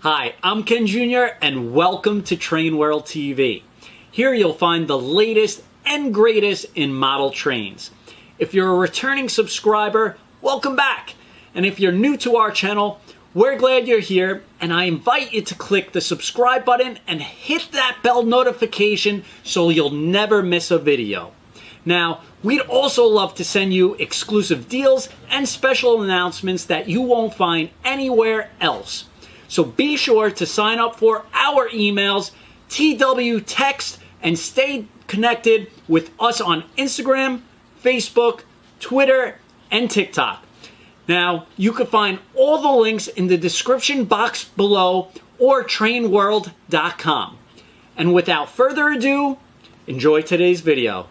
Hi, I'm Ken Jr. and welcome to Train World TV. Here you'll find the latest and greatest in model trains. If you're a returning subscriber, welcome back. And if you're new to our channel, we're glad you're here, and I invite you to click the subscribe button and hit that bell notification so you'll never miss a video. Now, we'd also love to send you exclusive deals and special announcements that you won't find anywhere else. So be sure to sign up for our emails, TW Text, and stay connected with us on Instagram, Facebook, Twitter, and TikTok. Now, you can find all the links in the description box below or trainworld.com. And without further ado, enjoy today's video.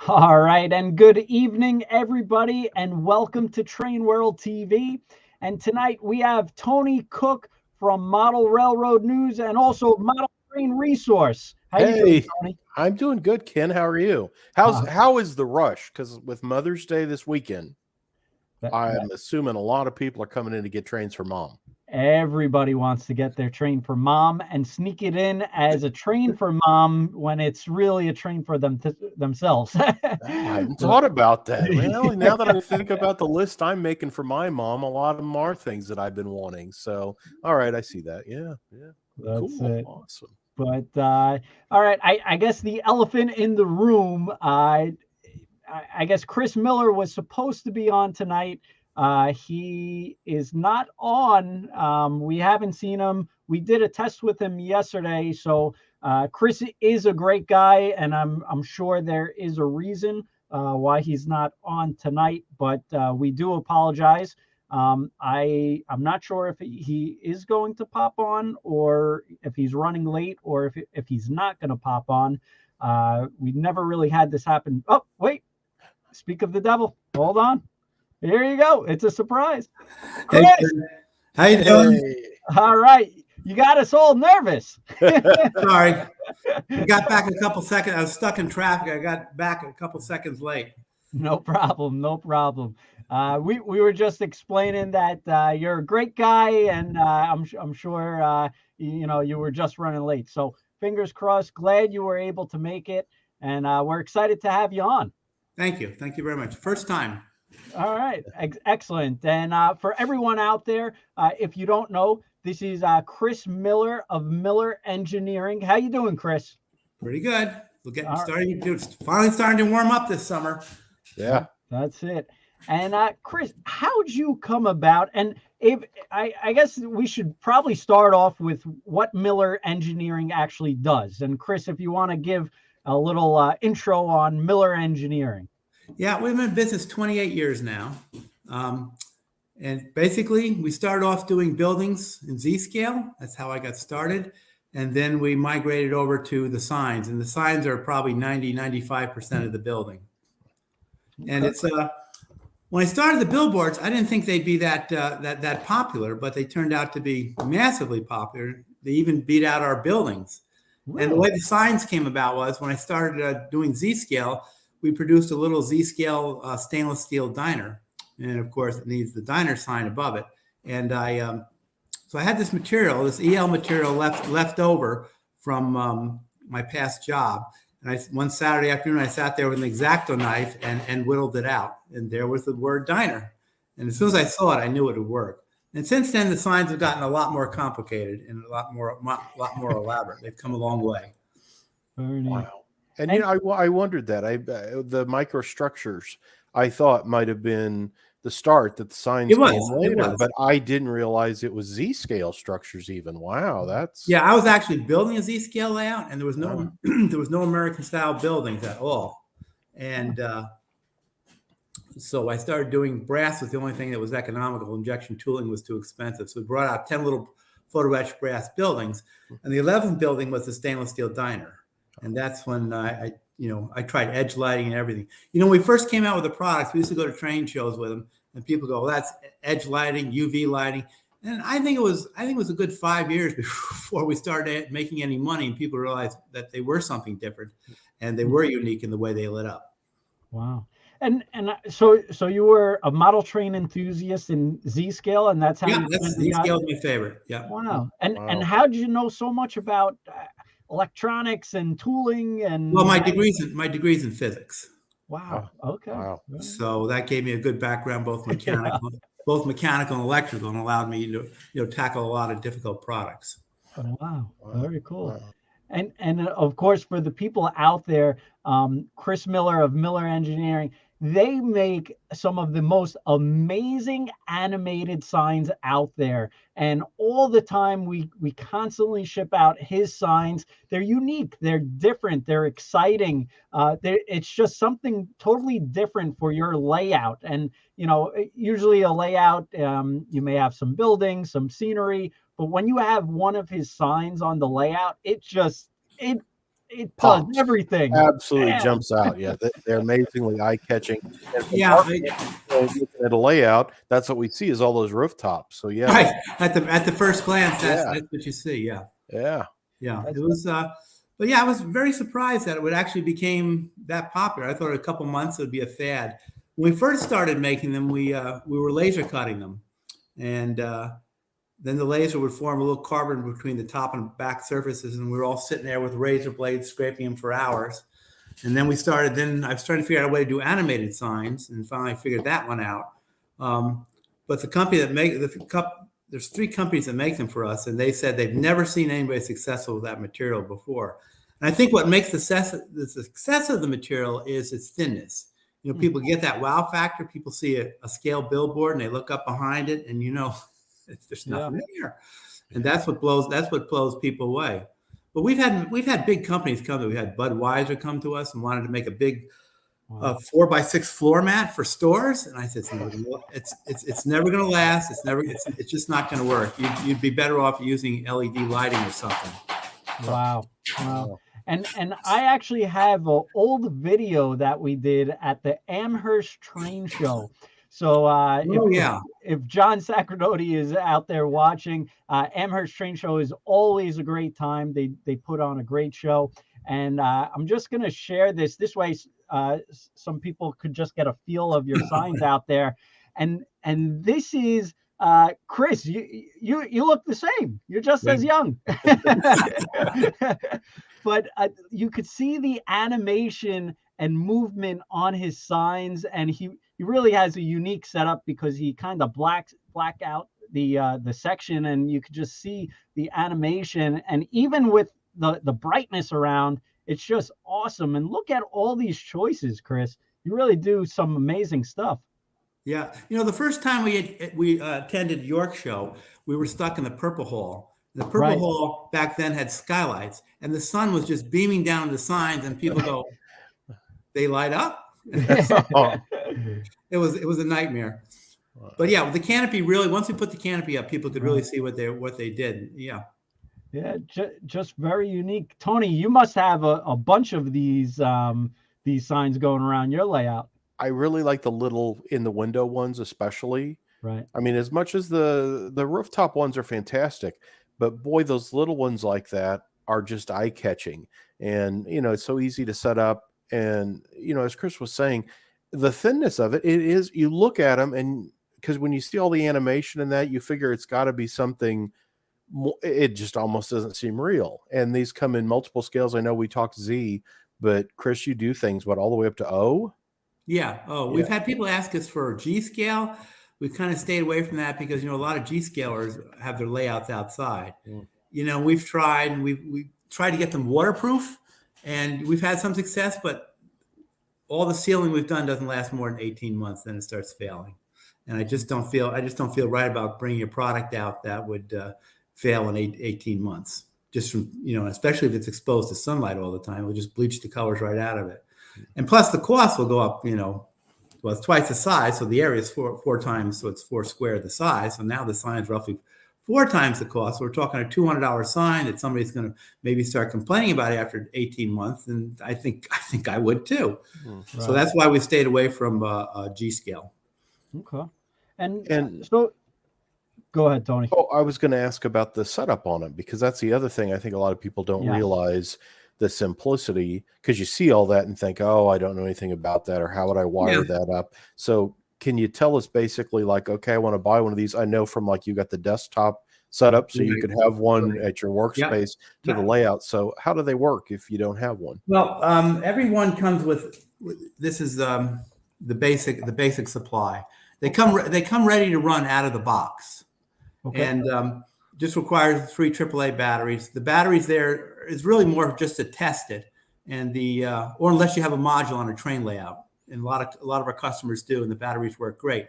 All right, and good evening, everybody, and welcome to Train World TV. And tonight we have Tony Cook from Model Railroad News and also Model Train Resource. How you doing, Tony? I'm doing good, Ken. How are you? How is the rush? Because with Mother's Day this weekend, I'm assuming a lot of people are coming in to get trains for mom. Everybody wants to get their train for mom and sneak it in as a train for mom when it's really a train for themselves. I hadn't thought about that. Well, now that I think about the list I'm making for my mom, a lot of them are things that I've been wanting. So, all right, I see that. Yeah. That's cool. it. Awesome. But all right, I guess the elephant in the room. I guess Chris Miller was supposed to be on tonight. He is not on. We haven't seen him. We did a test with him yesterday. So Chris is a great guy, and I'm sure there is a reason why he's not on tonight. But we do apologize. I'm not sure if he is going to pop on, or if he's running late, or if he's not going to pop on. We never really had this happen. Oh, wait. Speak of the devil. Hold on. Here you go. It's a surprise. Hey, how you doing? Hey. All right. You got us all nervous. Sorry. I got back a couple seconds. I was stuck in traffic. I got back a couple seconds late. No problem. No problem. We were just explaining that you're a great guy, and I'm sure you were just running late. So fingers crossed. Glad you were able to make it, and we're excited to have you on. Thank you. Thank you very much. First time. All right. Excellent. And for everyone out there, if you don't know, this is Chris Miller of Miller Engineering. How you doing, Chris? Pretty good. We're getting started. It's finally starting to warm up this summer. Yeah. That's it. And Chris, how'd you come about? And if I guess we should probably start off with what Miller Engineering actually does. And Chris, if you want to give a little intro on Miller Engineering. Yeah, we've been in business 28 years now. And basically, we started off doing buildings in Z-scale. That's how I got started. And then we migrated over to the signs. And the signs are probably 95% of the building. And it's when I started the billboards, I didn't think they'd be that popular, but they turned out to be massively popular. They even beat out our buildings. Really? And the way the signs came about was when I started doing Z-scale, we produced a little Z-scale stainless steel diner. And of course, it needs the diner sign above it. And so I had this material, this EL material left over from my past job. And one Saturday afternoon, I sat there with an X-Acto knife and whittled it out. And there was the word diner. And as soon as I saw it, I knew it would work. And since then, the signs have gotten a lot more complicated and a lot more elaborate. They've come a long way. Wow. And I wondered that the microstructures I thought might have been the start that the signs It was. came It later, was. but I didn't realize it was Z-scale structures even. Wow, that's Yeah, I was actually building a Z-scale layout, and there was no Wow. there was no American style buildings at all. And so I started doing brass was the only thing that was economical. Injection tooling was too expensive. So we brought out 10 little photo etched brass buildings. And the 11th building was the stainless steel diner. And that's when I tried edge lighting and everything. When we first came out with the products, we used to go to train shows with them, and people go, well, that's edge lighting, UV lighting. And I think it was a good 5 years before we started making any money, and people realized that they were something different and they were unique in the way they lit up. Wow. And so you were a model train enthusiast in Z-scale, and that's how Z-scale is my favorite. Yeah. Wow. And how did you know so much about electronics and tooling? And well, my degrees in physics. Wow. Okay. Wow. So that gave me a good background, both mechanical and electrical, and allowed me to tackle a lot of difficult products. Wow. Very cool. Wow. And of course, for the people out there, Chris Miller of Miller Engineering, they make some of the most amazing animated signs out there. And all the time we constantly ship out his signs. They're unique, they're different, they're exciting. It's just something totally different for your layout. And, usually a layout, you may have some buildings, some scenery, but when you have one of his signs on the layout, it does everything. Absolutely jumps out. Yeah, they're amazingly eye-catching. Yeah, looking at a layout, that's what we see is all those rooftops. So yeah, right. At the first glance, that's what you see. Yeah. It was, but yeah, I was very surprised that it would actually became that popular. I thought in a couple months it would be a fad. When we first started making them, we were laser cutting them, and then the laser would form a little carbon between the top and back surfaces, and we were all sitting there with razor blades scraping them for hours. And then I was starting to figure out a way to do animated signs, and finally I figured that one out. But the company that there's 3 companies that make them for us, and they said they've never seen anybody successful with that material before. And I think what makes the success of the material is its thinness. People get that wow factor. People see a scale billboard and they look up behind it, and there's nothing here, and that's what blows people away. But we've had big companies come to. We had Budweiser come to us and wanted to make a big 4x6 floor mat for stores, and I said, it's never going to last. It's just not going to work. You'd be better off using LED lighting or something. Wow. And I actually have an old video that we did at the Amherst Train Show. So if John Sacerdoti is out there watching, Amherst Train Show is always a great time. They put on a great show. And I'm just going to share this way. Some people could just get a feel of your signs out there. And this is Chris, you look the same. You're just as young. But you could see the animation and movement on his signs, and he really has a unique setup because he kind of black out the section, and you could just see the animation. And even with the brightness around, it's just awesome. And look at all these choices, Chris. You really do some amazing stuff. Yeah, the first time we attended York Show, we were stuck in the Purple Hall. The Purple Hall back then had skylights, and the sun was just beaming down the signs, and people go, "They light up." It was a nightmare. But yeah, the canopy really. Once we put the canopy up, people could really see what they did. Yeah. Yeah, just very unique. Tony, you must have a bunch of these signs going around your layout. I really like the little in the window ones, especially. Right. I mean, as much as the rooftop ones are fantastic, but boy, those little ones like that are just eye catching. And, it's so easy to set up. And, as Chris was saying, the thinness of it is, you look at them, and because when you see all the animation in that, you figure it's got to be something more, it just almost doesn't seem real. And these come in multiple scales. I know we talked Z, but Chris, you do things, all the way up to O? Yeah. Oh, we've had people ask us for G scale. We've kind of stayed away from that because, a lot of G scalers have their layouts outside. We've tried, and we've tried to get them waterproof, and we've had some success, but all the sealing we've done doesn't last more than 18 months. Then it starts failing. and I just don't feel right about bringing a product out that would fail in 18 months. Just from, especially if it's exposed to sunlight all the time, it'll just bleach the colors right out of it. And plus the cost will go up, well, it's twice the size. So the area is four times. So it's 4 square the size. So now the sign is roughly 4 times the cost. So we're talking a $200 sign that somebody's going to maybe start complaining about it after 18 months. And I think I would too. Right. So that's why we stayed away from G scale. Okay. And so go ahead, Tony. Oh, I was going to ask about the setup on it, because that's the other thing I think a lot of people don't realize, the simplicity, because you see all that and think, oh, I don't know anything about that, or how would I wire that up? So can you tell us basically, like, okay, I want to buy one of these. I know from, like, you got the desktop setup, so you could have one at your workspace to the layout. So how do they work if you don't have one? Well, everyone comes with this is the basic supply. They come ready to run out of the box. Okay. And just requires 3 AAA batteries. The batteries there is really more just to test it, and or unless you have a module on a train layout, and a lot of our customers do, and the batteries work great.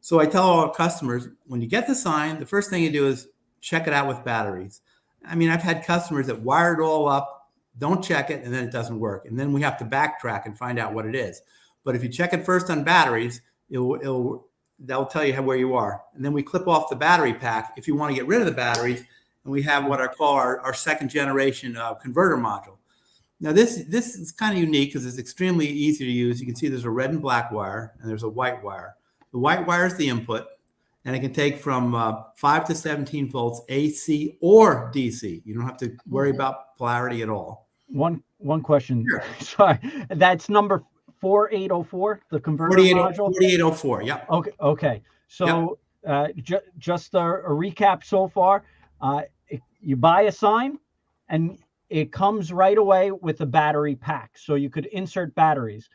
So I tell all our customers, when you get the sign, the first thing you do is check it out with batteries. I mean, I've had customers that wire it all up, don't check it, and then it doesn't work, and then we have to backtrack and find out what it is. But if you check it first on batteries, that'll tell you where you are. And then we clip off the battery pack if you want to get rid of the batteries. And we have what I call our second generation converter module. Now this is kind of unique because it's extremely easy to use. You can see there's a red and black wire and there's a white wire. The white wire is the input, and it can take from 5 to 17 volts AC or DC. You don't have to worry about polarity at all. One question. Sure. Sorry, that's number 4804, the converter module? 4804, yeah. Okay. So just a recap so far. You buy a sign, and it comes right away with a battery pack. So you could insert batteries.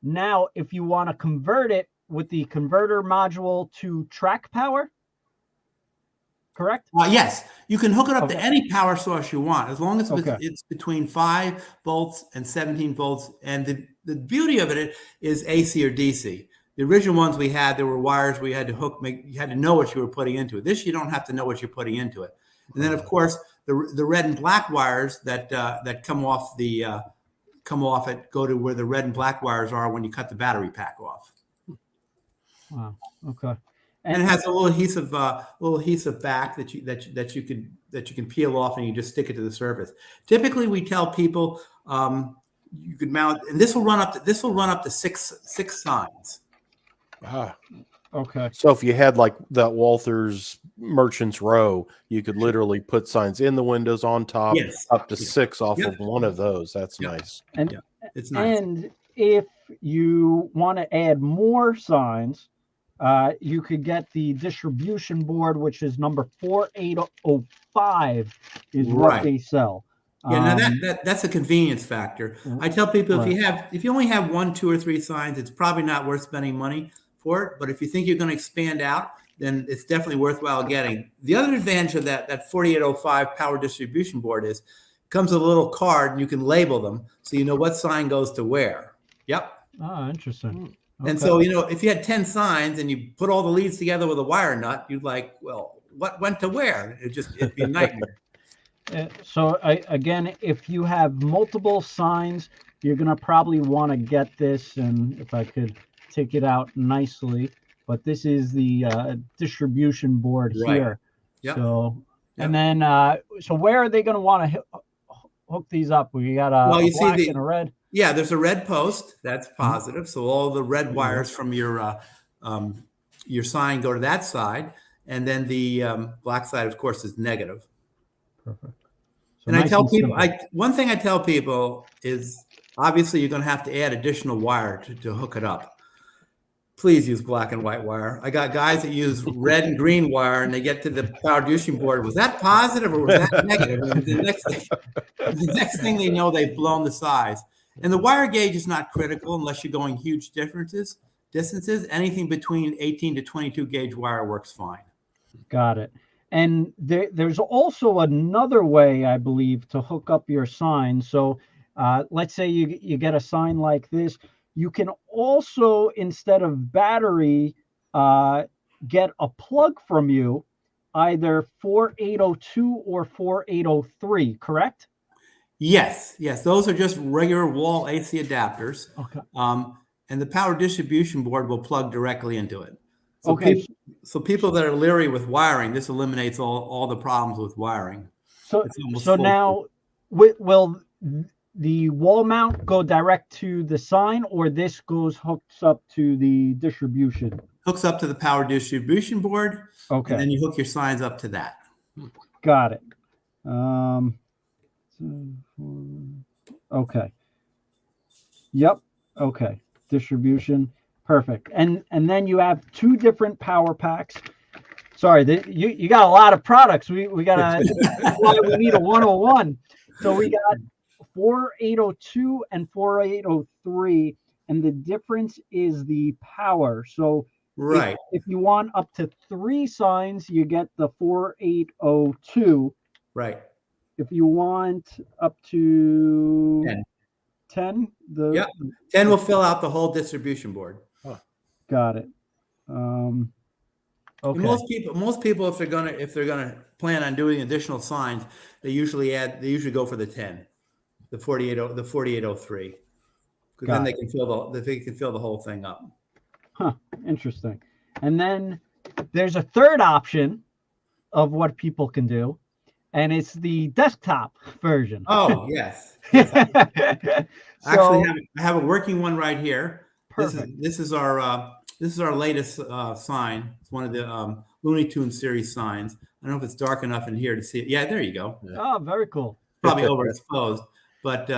Now, if you want to convert it with the converter module to track power, correct? Yes, you can hook it up to any power source you want, as long as it's between 5 volts and 17 volts. And the beauty of it is AC or DC. The original ones we had, there were wires we had to hook. You had to know what you were putting into it. This, you don't have to know what you're putting into it. And then, of course, the red and black wires that come off go to where the red and black wires are when you cut the battery pack off. Wow. Okay. And it has a little adhesive back that you can peel off, and you just stick it to the surface. Typically, we tell people you could mount, and this will run up to six signs. Okay. So if you had like that Walther's Merchants Row, you could literally put signs in the windows on top, up to 6 off of one of those. That's nice. And it's nice. And if you want to add more signs, you could get the distribution board, which is number 4805 is what they sell. Yeah, now that's a convenience factor. I tell people if you only have 1, 2, or 3 signs, it's probably not worth spending money for it. But if you think you're going to expand out, then it's definitely worthwhile getting. The other advantage of that 4805 power distribution board is it comes with a little card, and you can label them so you know what sign goes to where. Yep. Oh, interesting. Okay. And so, if you had 10 signs and you put all the leads together with a wire nut, you'd like, well, what went to where? It'd be a nightmare. So again, if you have multiple signs, you're going to probably want to get this. And if I could take it out nicely, but this is the distribution board here. Yep. So, and then, so where are they going to want to hook these up? We got a black and a red. Yeah, there's a red post. That's positive. So all the red wires from your sign go to that side, and then the black side, of course, is negative. Perfect. So and I tell people, one thing I tell people is obviously you're going to have to add additional wire to hook it up. Please use black and white wire. I got guys that use red and green wire, and they get to the power distribution board. Was that positive or was that negative? And the next thing they know, they've blown the size. And the wire gauge is not critical unless you're going huge distances. Anything between 18 to 22 gauge wire works fine. Got it. And there's also another way, I believe, to hook up your sign. So let's say you get a sign like this. You can also, instead of battery, get a plug from you, either 4802 or 4803, correct? Yes, yes, those are just regular wall AC adapters. Okay. And the power distribution board will plug directly into it. So Okay. people that are leery with wiring, this eliminates all the problems with wiring. So It's almost so full. now will the wall mount go direct to the sign, or this hooks up to the distribution? Hooks up to the power distribution board, Okay. and then you hook your signs up to that. Got it. Okay. Yep. Okay. Distribution. Perfect. And then you have two different power packs. Sorry, you got a lot of products. We got that's why we need a 101. So we got 4802 and 4803, and the difference is the power. So Right. if you want up to 3 signs, you get the 4802. Right. If you want up to 10, 10, 10 will fill out the whole distribution board. got it. Okay. Most people, if they're gonna plan on doing additional signs, they usually go for the 10, the 4803, because then they can fill the whole thing up. Huh. Interesting. And then there's a third option of what people can do, and it's the desktop version. Oh yes. So, Actually, I have a working one right here. Perfect. This is our latest sign. It's one of the Looney Tunes series signs. I don't know if it's dark enough in here to see it. Yeah, there you go. Oh, very cool. Probably overexposed, but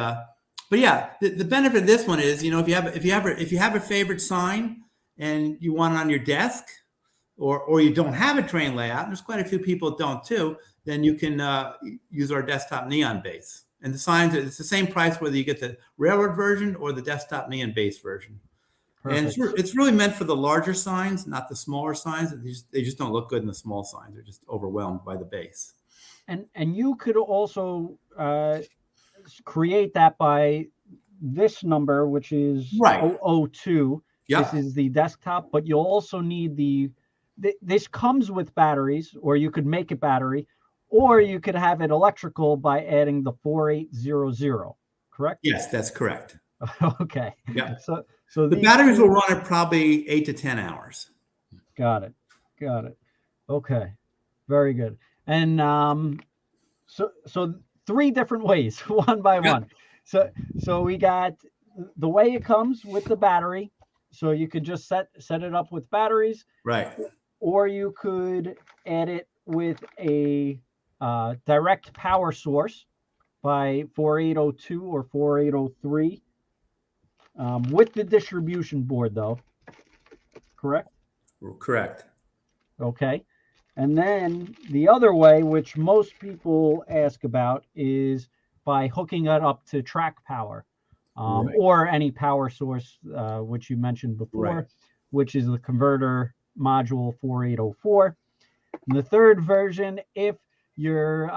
yeah, the benefit of this one is, if you have a favorite sign and you want it on your desk, or you don't have a train layout, and there's quite a few people that don't too, then you can use our desktop neon base. And the signs, it's the same price whether you get the railroad version or the desktop neon base version. Perfect. And it's really meant for the larger signs, not the smaller signs. They just don't look good in the small signs. They're just overwhelmed by the base. And you could also create that by this number, which is right. 002. Yep. This is the desktop, but you'll also need this comes with batteries, or you could make it battery, or you could have it electrical by adding the 4800, correct? Yes, that's correct. Okay. Yeah. So the batteries will run at probably 8 to 10 hours. Got it. Okay. Very good. And so 3 different ways, one by one. So we got the way it comes with the battery. So you could just set it up with batteries. Right. Or you could add it with a direct power source by 4802 or 4803 with the distribution board, though. Correct? Correct. Okay. And then the other way, which most people ask about, is by hooking it up to track power, right. Or any power source, which you mentioned before, right. Which is the converter module 4804. And the third version, if you're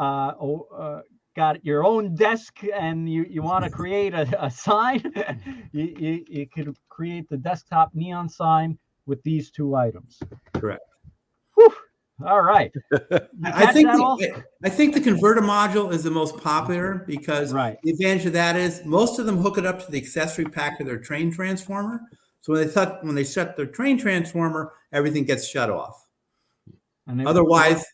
got your own desk and you want to create a sign, you could create the desktop neon sign with these 2 items. Correct. Whew. All right. I think the converter module is the most popular because right. The advantage of that is most of them hook it up to the accessory pack of their train transformer. So when they shut their train transformer, everything gets shut off. And otherwise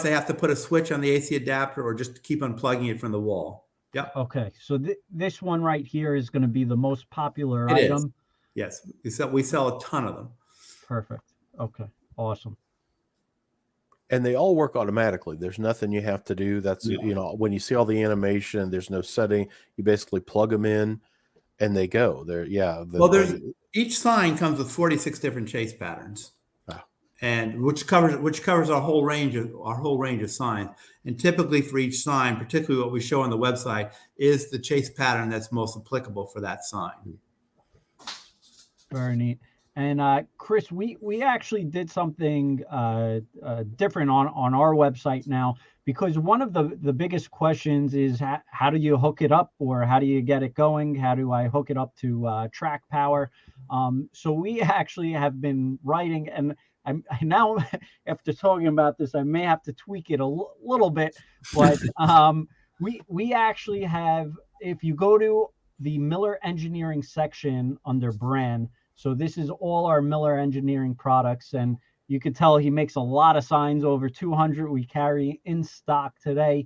they have to put a switch on the AC adapter or just keep unplugging it from the wall. Yep. Okay. So this one right here is going to be the most popular item. Is. Yes. We sell a ton of them. Perfect. Okay. Awesome. And they all work automatically. There's nothing you have to do. That's, when you see all the animation, there's no setting. You basically plug them in and they go. Each sign comes with 46 different chase patterns. And which covers our whole range of signs. And typically for each sign, particularly what we show on the website, is the chase pattern that's most applicable for that sign. Very neat. And Chris, we actually did something different on our website now, because one of the biggest questions is how do you hook it up, or how do you get it going? How do I hook it up to track power? So we actually have been writing, and I now after talking about this, I may have to tweak it a little bit, but we actually have, if you go to the Miller Engineering section under brand, so this is all our Miller Engineering products, and you can tell he makes a lot of signs, over 200 we carry in stock today.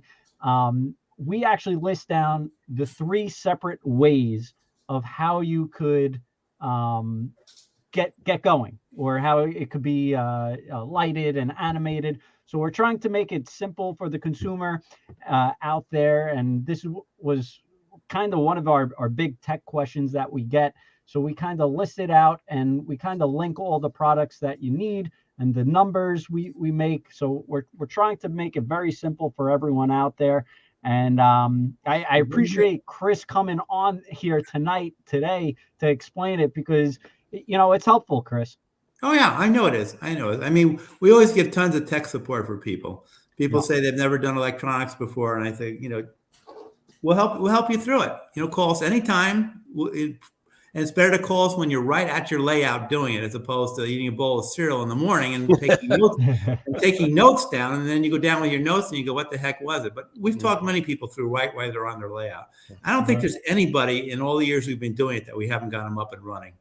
We actually list down the 3 separate ways of how you could get going, or how it could be lighted and animated. So we're trying to make it simple for the consumer out there. And this was kind of one of our big tech questions that we get. So we kind of list it out, and we kind of link all the products that you need and the numbers we make. So we're trying to make it very simple for everyone out there. And I appreciate Chris coming on here today to explain it, because, you know, it's helpful, Chris. Oh yeah, I know it is. I know it. I mean, we always give tons of tech support for people. People say they've never done electronics before, and I think, you know, we'll help you through it. You know, call us anytime. And it's better to call us when you're right at your layout doing it, as opposed to eating a bowl of cereal in the morning and taking notes down, and then you go down with your notes and you go, "What the heck was it?" But we've talked many people through right while they're on their layout. I don't think there's anybody in all the years we've been doing it that we haven't got them up and running.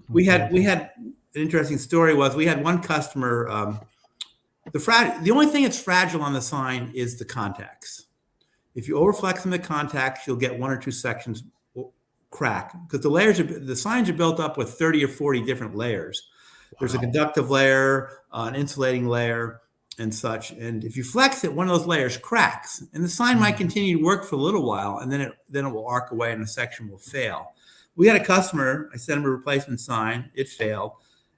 We had an interesting story. We had one customer. The only thing that's fragile on the sign is the contacts. If you overflex in the contacts, you'll get 1 or 2 sections crack, because the signs are built up with 30 or 40 different layers. There's a conductive layer, an insulating layer, and such. And if you flex it, one of those layers cracks, and the sign might continue to work for a little while, and then it will arc away and the section will fail. We had a customer, I sent him a replacement sign, it failed,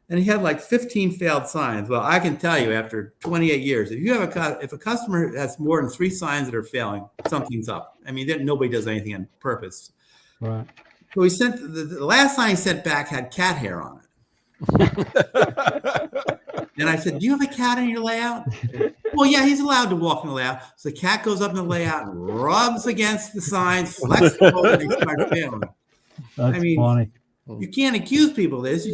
and he had like 15 failed signs. Well, I can tell you, after 28 years, if a customer has more than 3 signs that are failing, something's up. I mean, nobody does anything on purpose. Right. So he sent the last sign he sent back had cat hair on it. And I said, "Do you have a cat in your layout?" "Well, yeah, he's allowed to walk in the layout." So the cat goes up in the layout and rubs against the signs, flexes over, and they start failing. That's I mean, funny. You can't accuse people of this. You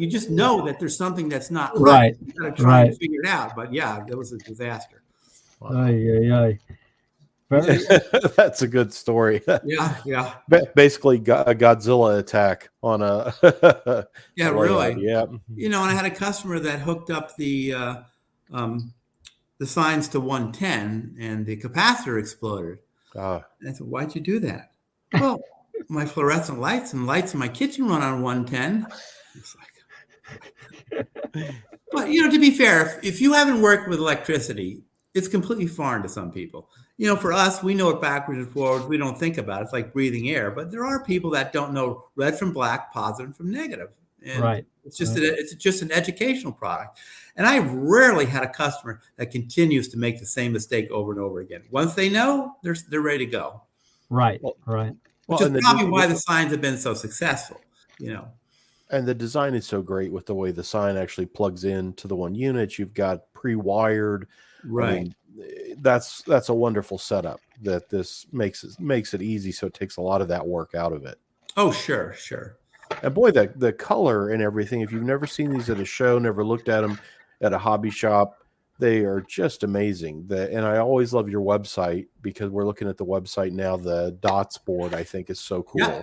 just know that there's something that's not right. You got to try to figure it out. But yeah, that was a disaster. Wow. Aye. That's a good story. Yeah. Basically, a Godzilla attack on a. Yeah, really. Yeah. You know, and I had a customer that hooked up the signs to 110, and the capacitor exploded. And I said, "Why'd you do that?" "Well, my fluorescent lights and lights in my kitchen run on 110. It's like, but you know, to be fair, if you haven't worked with electricity, it's completely foreign to some people. You know, for us, we know it backwards and forwards. We don't think about it. It's like breathing air. But there are people that don't know red from black, positive from negative. And it's just an educational product. And I've rarely had a customer that continues to make the same mistake over and over again. Once they know, they're ready to go. Right. Which is probably why the signs have been so successful, you know. And the design is so great with the way the sign actually plugs into the one unit. You've got pre-wired. Right. I mean, that's a wonderful setup that this makes it easy. So it takes a lot of that work out of it. Oh, sure. And boy, the color and everything, if you've never seen these at a show, never looked at them at a hobby shop, they are just amazing. And I always love your website, because we're looking at the website now. The dots board, I think, is so cool. Yeah,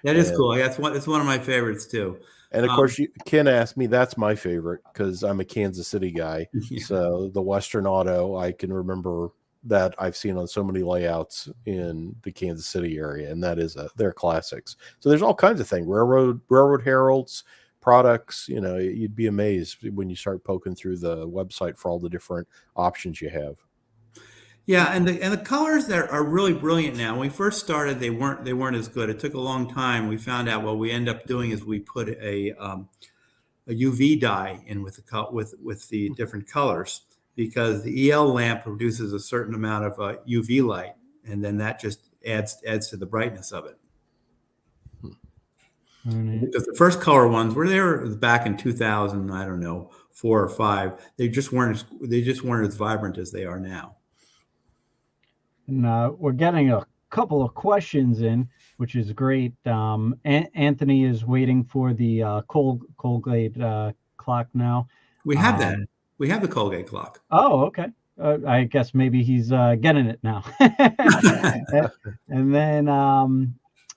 that is cool. Yeah, it's one of my favorites too. And of course, Ken asked me, that's my favorite, because I'm a Kansas City guy. Yeah. So the Western Auto, I can remember that I've seen on so many layouts in the Kansas City area, and they're classics. So there's all kinds of things, railroad heralds, products. You know, you'd be amazed when you start poking through the website for all the different options you have. Yeah, and the colors that are really brilliant now. When we first started, they weren't as good. It took a long time. We found out what we end up doing is we put a UV dye in with the different colors, because the EL lamp produces a certain amount of UV light, and then that just adds to the brightness of it. Because the first color ones were there back in 2000, I don't know, 4 or 5. They just weren't as vibrant as they are now. And we're getting a couple of questions in, which is great. Anthony is waiting for the Colgate clock now. We have that. We have the Colgate clock. Oh, okay. I guess maybe he's getting it now. And then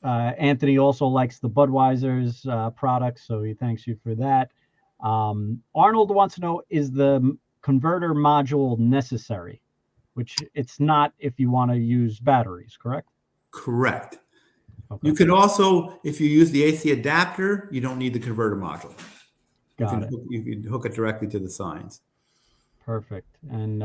Anthony also likes the Budweiser's products, so he thanks you for that. Arnold wants to know, is the converter module necessary? Which it's not if you want to use batteries, correct? Correct. Okay. You could also, if you use the AC adapter, you don't need the converter module. You can hook it directly to the signs. Perfect. And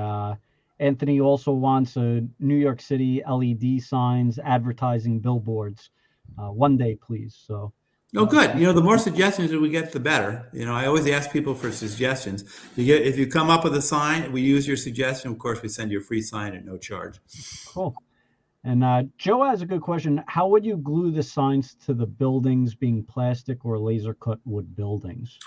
Anthony also wants a New York City LED signs, advertising billboards. One day, please. So. Oh, good. The more suggestions that we get, the better. I always ask people for suggestions. If you come up with a sign, we use your suggestion. Of course, we send you a free sign at no charge. Cool. And Joe has a good question. How would you glue the signs to the buildings, being plastic or laser cut wood buildings?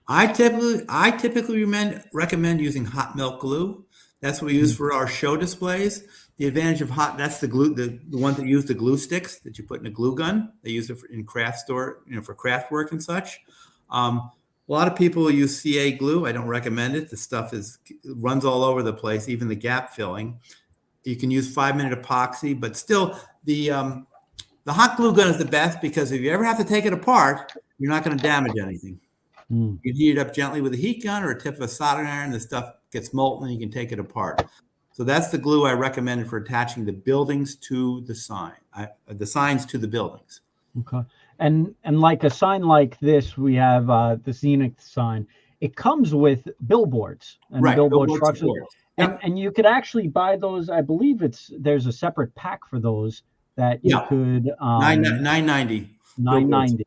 I typically recommend using hot melt glue. That's what we use for our show displays. The advantage of that's the glue, the ones that use the glue sticks that you put in a glue gun. They use it in craft store, for craft work and such. A lot of people use CA glue. I don't recommend it. The stuff runs all over the place, even the gap filling. You can use 5-minute epoxy, but still the hot glue gun is the best, because if you ever have to take it apart, you're not going to damage anything. You can heat it up gently with a heat gun or a tip of a soldering iron. The stuff gets molten and you can take it apart. So that's the glue I recommended for attaching the buildings to the the signs to the buildings. Okay. And like a sign like this, we have the Zenith sign. It comes with billboards and billboard structures. Yep. And you could actually buy those. I believe there's a separate pack for those that you could $9.90. $9.90.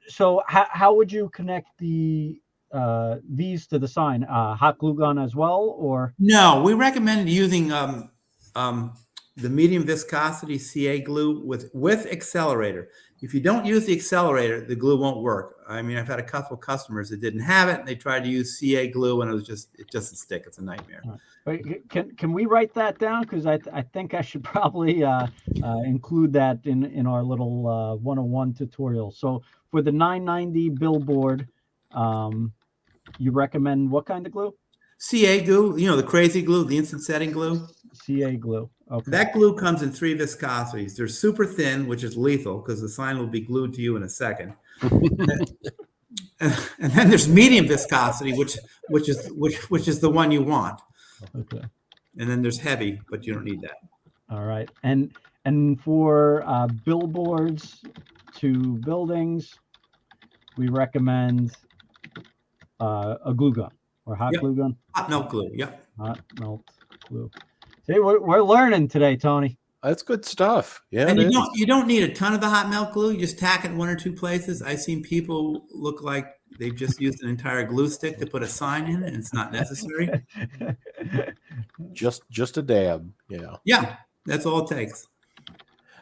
So how would you connect these to the sign? Hot glue gun as well, or? No, we recommend using the medium viscosity CA glue with accelerator. If you don't use the accelerator, the glue won't work. I mean, I've had a couple of customers that didn't have it, and they tried to use CA glue, and it doesn't stick. It's a nightmare. Right. Can we write that down? Because I think I should probably include that in our little 101 tutorial. So for the 990 billboard, you recommend what kind of glue? CA glue, the crazy glue, the instant setting glue. CA glue. Okay. That glue comes in 3 viscosities. There's super thin, which is lethal because the sign will be glued to you in a second. And then there's medium viscosity, which is the one you want. Okay. And then there's heavy, but you don't need that. All right. And for billboards to buildings, we recommend a glue gun or hot glue gun. Hot melt glue. Yep. Hot melt glue. See, we're learning today, Tony. That's good stuff. Yeah. And you don't need a ton of the hot melt glue. You just tack it in 1 or 2 places. I've seen people look like they've just used an entire glue stick to put a sign in, and it's not necessary. Just a dab. Yeah. Yeah, that's all it takes.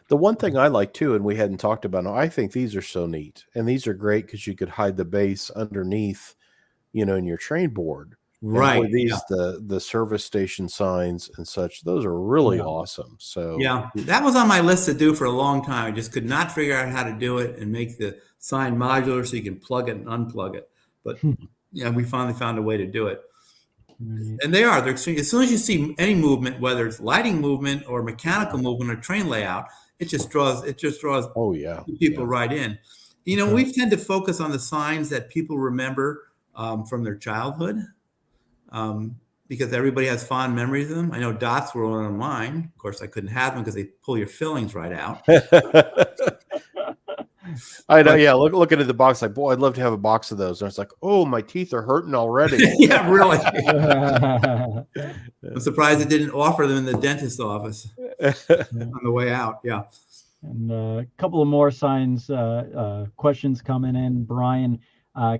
The one thing I like too, and we hadn't talked about, I think these are so neat, and these are great because you could hide the base underneath, in your train board. Right. These the service station signs and such, those are really awesome. So that was on my list to do for a long time. I just could not figure out how to do it and make the sign modular so you can plug it and unplug it. But we finally found a way to do it. And they're as soon as you see any movement, whether it's lighting movement or mechanical movement or train layout, it just draws people right in. We tend to focus on the signs that people remember from their childhood. Because everybody has fond memories of them. I know dots were one of mine. Of course, I couldn't have them because they pull your fillings right out. I know. Yeah. Looking at the box, like, boy, I'd love to have a box of those. And it's like, oh, my teeth are hurting already. Yeah, really. I'm surprised it didn't offer them in the dentist's office on the way out. Yeah. And a couple of more signs, questions coming in. Brian,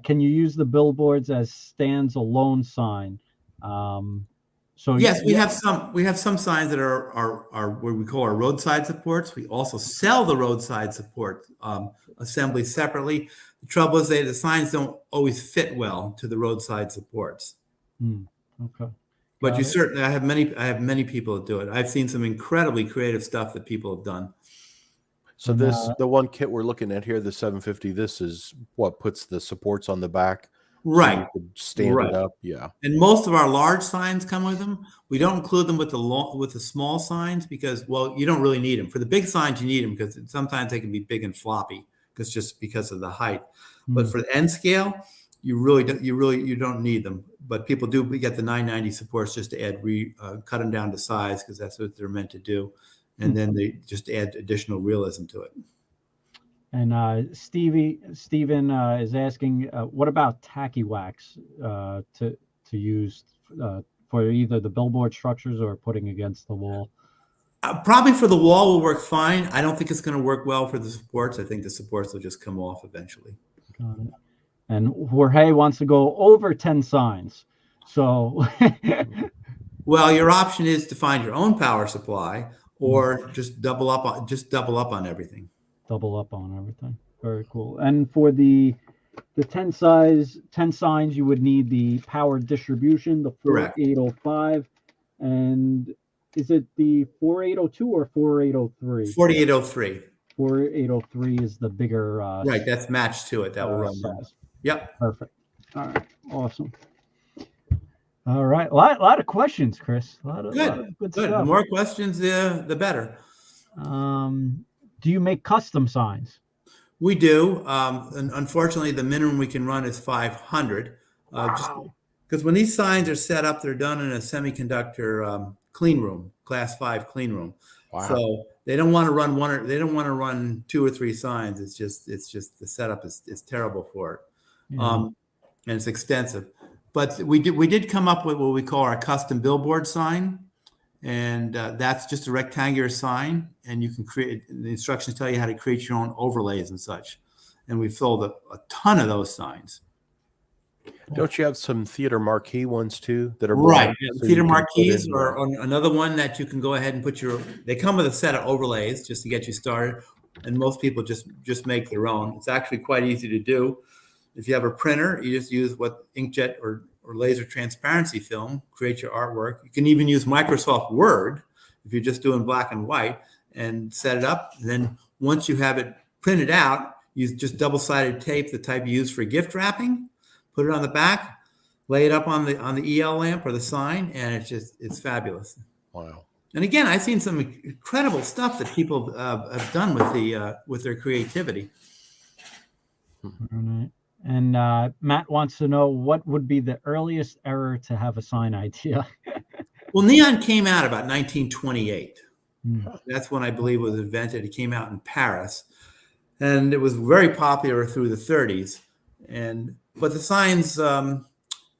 can you use the billboards as stands alone sign? So yes, we have some signs that are what we call our roadside supports. We also sell the roadside support assembly separately. The trouble is the signs don't always fit well to the roadside supports. Okay. But I have many people that do it. I've seen some incredibly creative stuff that people have done. So the one kit we're looking at here, the 750, this is what puts the supports on the back Right. So you could stand Right. it up. Yeah. And most of our large signs come with them. We don't include them with the small signs because, well, you don't really need them. For the big signs, you need them because sometimes they can be big and floppy because of the height. But for the N scale, you don't need them. But people do get the 990 supports just to cut them down to size because that's what they're meant to do, and then they just add additional realism to it. And Steven is asking, what about tacky wax to use for either the billboard structures or putting against the wall? Probably for the wall will work fine. I don't think it's going to work well for the supports. I think the supports will just come off eventually. Got it. And Jorge wants to go over 10 signs. So, well, your option is to find your own power supply or just double up on everything. Double up on everything. Very cool. And for the 10 signs, you would need the power distribution, the 4805. And is it the 4802 or 4803? 4803. 4803 is the bigger. Right, that's matched to it. That will run. Size. Yep. Perfect. All right. Awesome. All right. A lot of questions, Chris. A lot of good stuff. The more questions, the better. Do you make custom signs? We do. And unfortunately, the minimum we can run is 500. Wow. Because when these signs are set up, they're done in a semiconductor clean room, class 5 clean room. Wow. So they don't want to run they don't want to run 2 or 3 signs. It's just the setup is terrible for it. Yeah. And it's extensive. But we did come up with what we call our custom billboard sign. And that's just a rectangular sign, and you can create. The instructions tell you how to create your own overlays and such. And we filled a ton of those signs. Don't you have some theater marquee ones too that are right? So theater marquees, or another one that you can go ahead and put They come with a set of overlays just to get you started, and most people just make their own. It's actually quite easy to do. If you have a printer, you just use what inkjet or laser transparency film, create your artwork. You can even use Microsoft Word if you're just doing black and white and set it up. And then once you have it printed out, use just double-sided tape, the type you use for gift wrapping, put it on the back, lay it up on the EL lamp or the sign, and it's fabulous. Wow. And again, I've seen some incredible stuff that people have done with their creativity. All right. And Matt wants to know what would be the earliest error to have a sign idea. Well, neon came out about 1928. That's when I believe it was invented. It came out in Paris, and it was very popular through the 30s. But the signs, there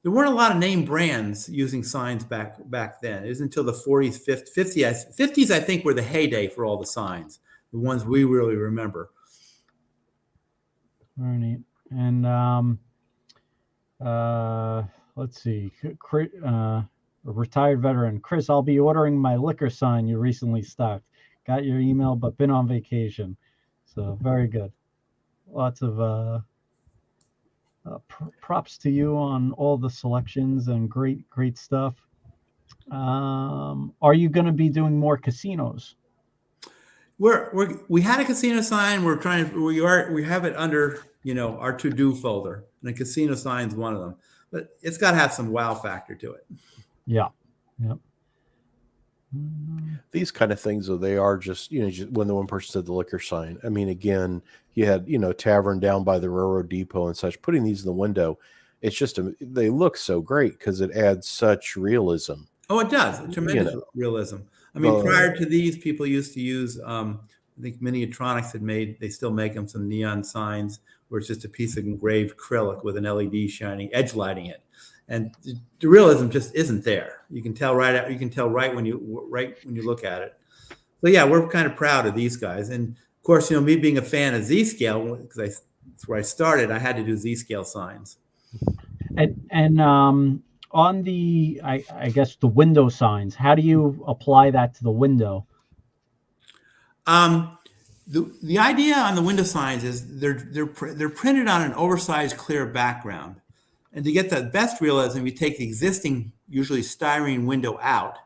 weren't a lot of name brands using signs back then. It was until the 40s, 50s, I think, were the heyday for all the signs, the ones we really remember. All right. And let's see, a retired veteran, Chris, I'll be ordering my liquor sign you recently stocked. Got your email, but been on vacation. So very good. Lots of props to you on all the selections and great stuff. Are you going to be doing more casinos? We had a casino sign. We have it under our to-do folder, and a casino sign is one of them. But it's got to have some wow factor to it. Yeah. Yep. These kind of things, though, they are just when the one person said the liquor sign. I mean, again, you had tavern down by the railroad depot and such. Putting these in the window, it's just they look so great because it adds such realism. Oh, it does. Tremendous realism. I mean, prior to these, people used to use, I think Miniatronics they still make them, some neon signs where it's just a piece of engraved acrylic with an LED shining, edge lighting it. And the realism just isn't there. You can tell right when you look at it. So yeah, we're kind of proud of these guys. And of course, me being a fan of Z-Scale, because that's where I started, I had to do Z-Scale signs. And on the, I guess the window signs, how do you apply that to the window? The idea on the window signs is they're printed on an oversized clear background, and to get the best realism, you take the existing, usually styrene window out,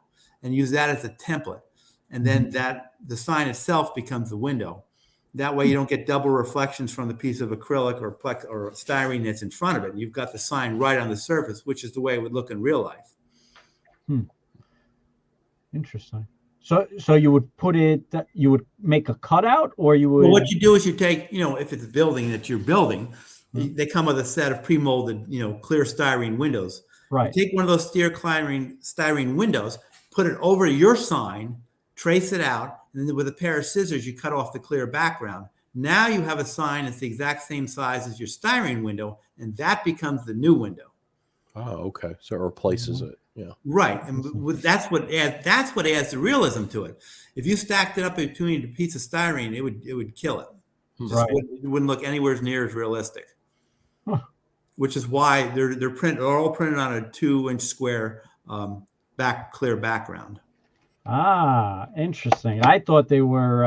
and use that as a template, and then the sign itself becomes the window. That way you don't get double reflections from the piece of acrylic or styrene that's in front of it. You've got the sign right on the surface, which is the way it would look in real life. Interesting. So you would put it, you would make a cutout, or you would. Well, what you do is you take, if it's a building that you're building, they come with a set of pre-molded, clear styrene windows. Right. You take one of those styrene windows, put it over your sign, trace it out, and then with a pair of scissors, you cut off the clear background. Now you have a sign that's the exact same size as your styrene window, and that becomes the new window. Oh, okay. So it replaces it. Yeah. Right, and that's what adds the realism to it. If you stacked it up between a piece of styrene, it would kill it. Right. It wouldn't look anywhere near as realistic. Huh. Which is why they're all printed on a 2-inch square clear background. Ah, interesting. I thought they were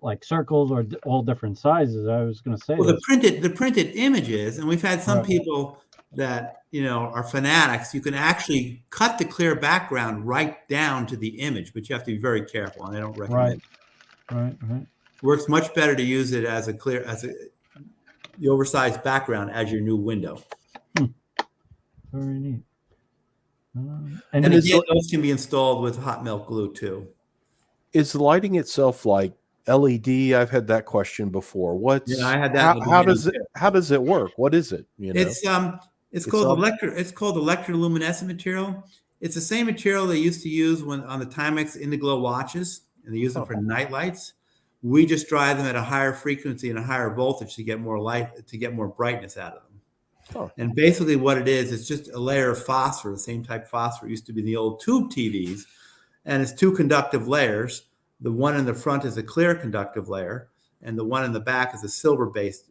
like circles or all different sizes. I was going to say. Well, the printed images, and we've had some people that are fanatics. You can actually cut the clear background right down to the image, but you have to be very careful, and I don't recommend. Right. It works much better to use it as the oversized background as your new window. Very neat. And again, those can be installed with hot melt glue too. Is the lighting itself like LED? I've had that question before. I had that. How does it work? What is it? It's called electroluminescent material. It's the same material they used to use on the Timex Indiglo watches, and they use them for night lights. We just dry them at a higher frequency and a higher voltage to get more light, to get more brightness out of them. Oh. And basically what it is, it's just a layer of phosphor, the same type of phosphor it used to be in the old tube TVs. And it's 2 conductive layers. The one in the front is a clear conductive layer, and the one in the back is a silver-based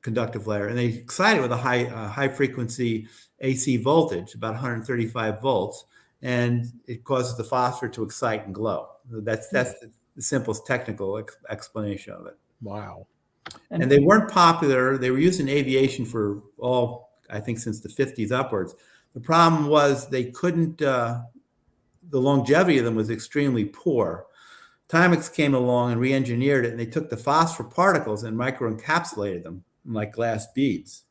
conductive layer. And they excite it with a high frequency AC voltage, about 135 volts, and it causes the phosphor to excite and glow. That's the simplest technical explanation of it. Wow. And they weren't popular. They were used in aviation for I think since the 50s upwards. The problem was they couldn't, the longevity of them was extremely poor. Timex came along and re-engineered it, and they took the phosphor particles and microencapsulated them like glass beads.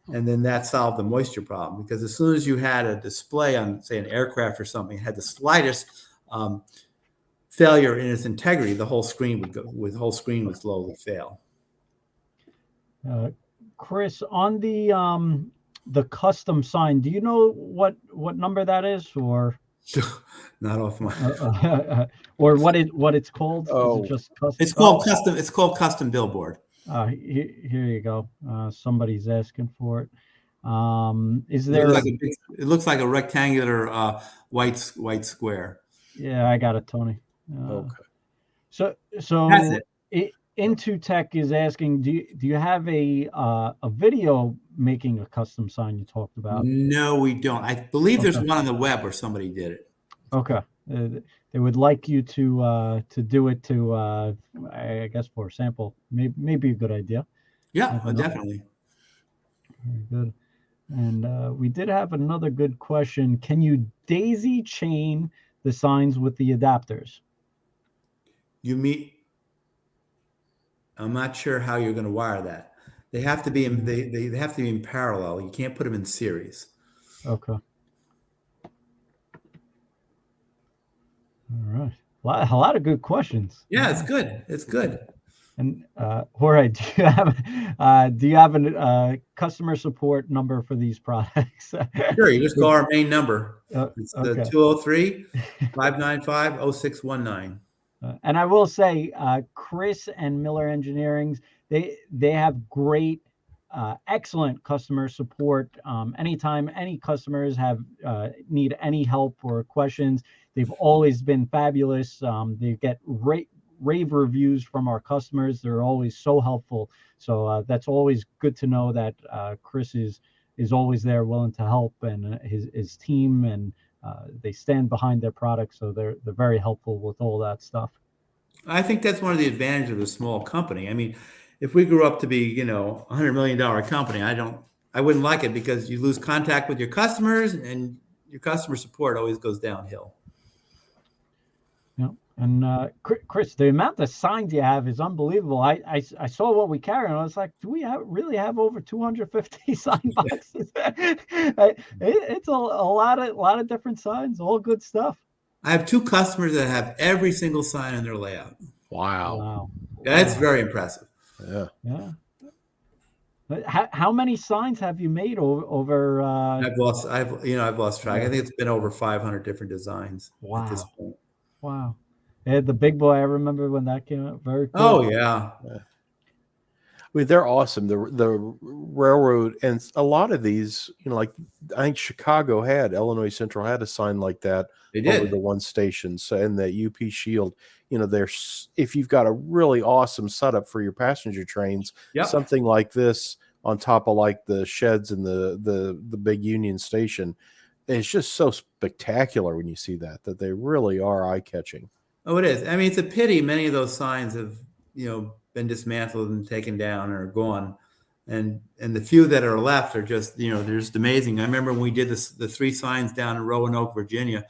And then that solved the moisture problem, because as soon as you had a display on, say, an aircraft or something, it had the slightest failure in its integrity, the whole screen would slowly fail. Chris, on the custom sign, do you know what number that is, or not off my or what it's called? Oh, is it just custom? It's called custom billboard. Here you go. Somebody's asking for it. Is there? It looks like a rectangular white square. Yeah, I got it, Tony. Okay. So that's it. Into Tech is asking, do you have a video making a custom sign you talked about? No, we don't. I believe there's one on the web where somebody did it. Okay. They would like you to do it to, I guess, for a sample. Maybe a good idea. Yeah, definitely. Very good. And we did have another good question. Can you daisy chain the signs with the adapters? I'm not sure how you're going to wire that. They have to be they have to be in parallel. You can't put them in series. Okay. All right. A lot of good questions. Yeah, it's good. It's good. And Jorge, do you have a customer support number for these products? Sure, you just call our main number. It's the okay. 203-595-0619. And I will say, Chris and Miller Engineering, they have great, excellent customer support. Anytime any customers need any help or questions, they've always been fabulous. They get rave reviews from our customers. They're always so helpful. So that's always good to know that Chris is always there, willing to help, and his team, and they stand behind their products. So they're very helpful with all that stuff. I think that's one of the advantages of a small company. I mean, if we grew up to be, $100 million company, I wouldn't like it, because you lose contact with your customers, and your customer support always goes downhill. Yeah, And Chris, the amount of signs you have is unbelievable. I saw what we carry, and I was like, do we really have over 250 sign boxes? It's a lot of different signs, all good stuff. I have 2 customers that have every single sign in their layout. Wow. Wow. That's very impressive. Yeah. Yeah. But how many signs have you made over I've lost track. I think it's been over 500 different designs at this wow. point. Wow. Yeah, the big boy, I remember when that came out. Very cool. Oh yeah. I mean, they're awesome. The railroad and a lot of these, like I think Chicago had Illinois Central had a sign like that They over did. the one station. So and the UP Shield, there's if you've got a really awesome setup for your passenger trains, Yep. something like this on top of like the sheds and the big Union Station, it's just so spectacular when you see that they really are eye catching. Oh, it is. I mean, it's a pity many of those signs have, been dismantled and taken down or gone. And the few that are left are just, they're just amazing. I remember when we did the 3 signs down in Roanoke, Virginia.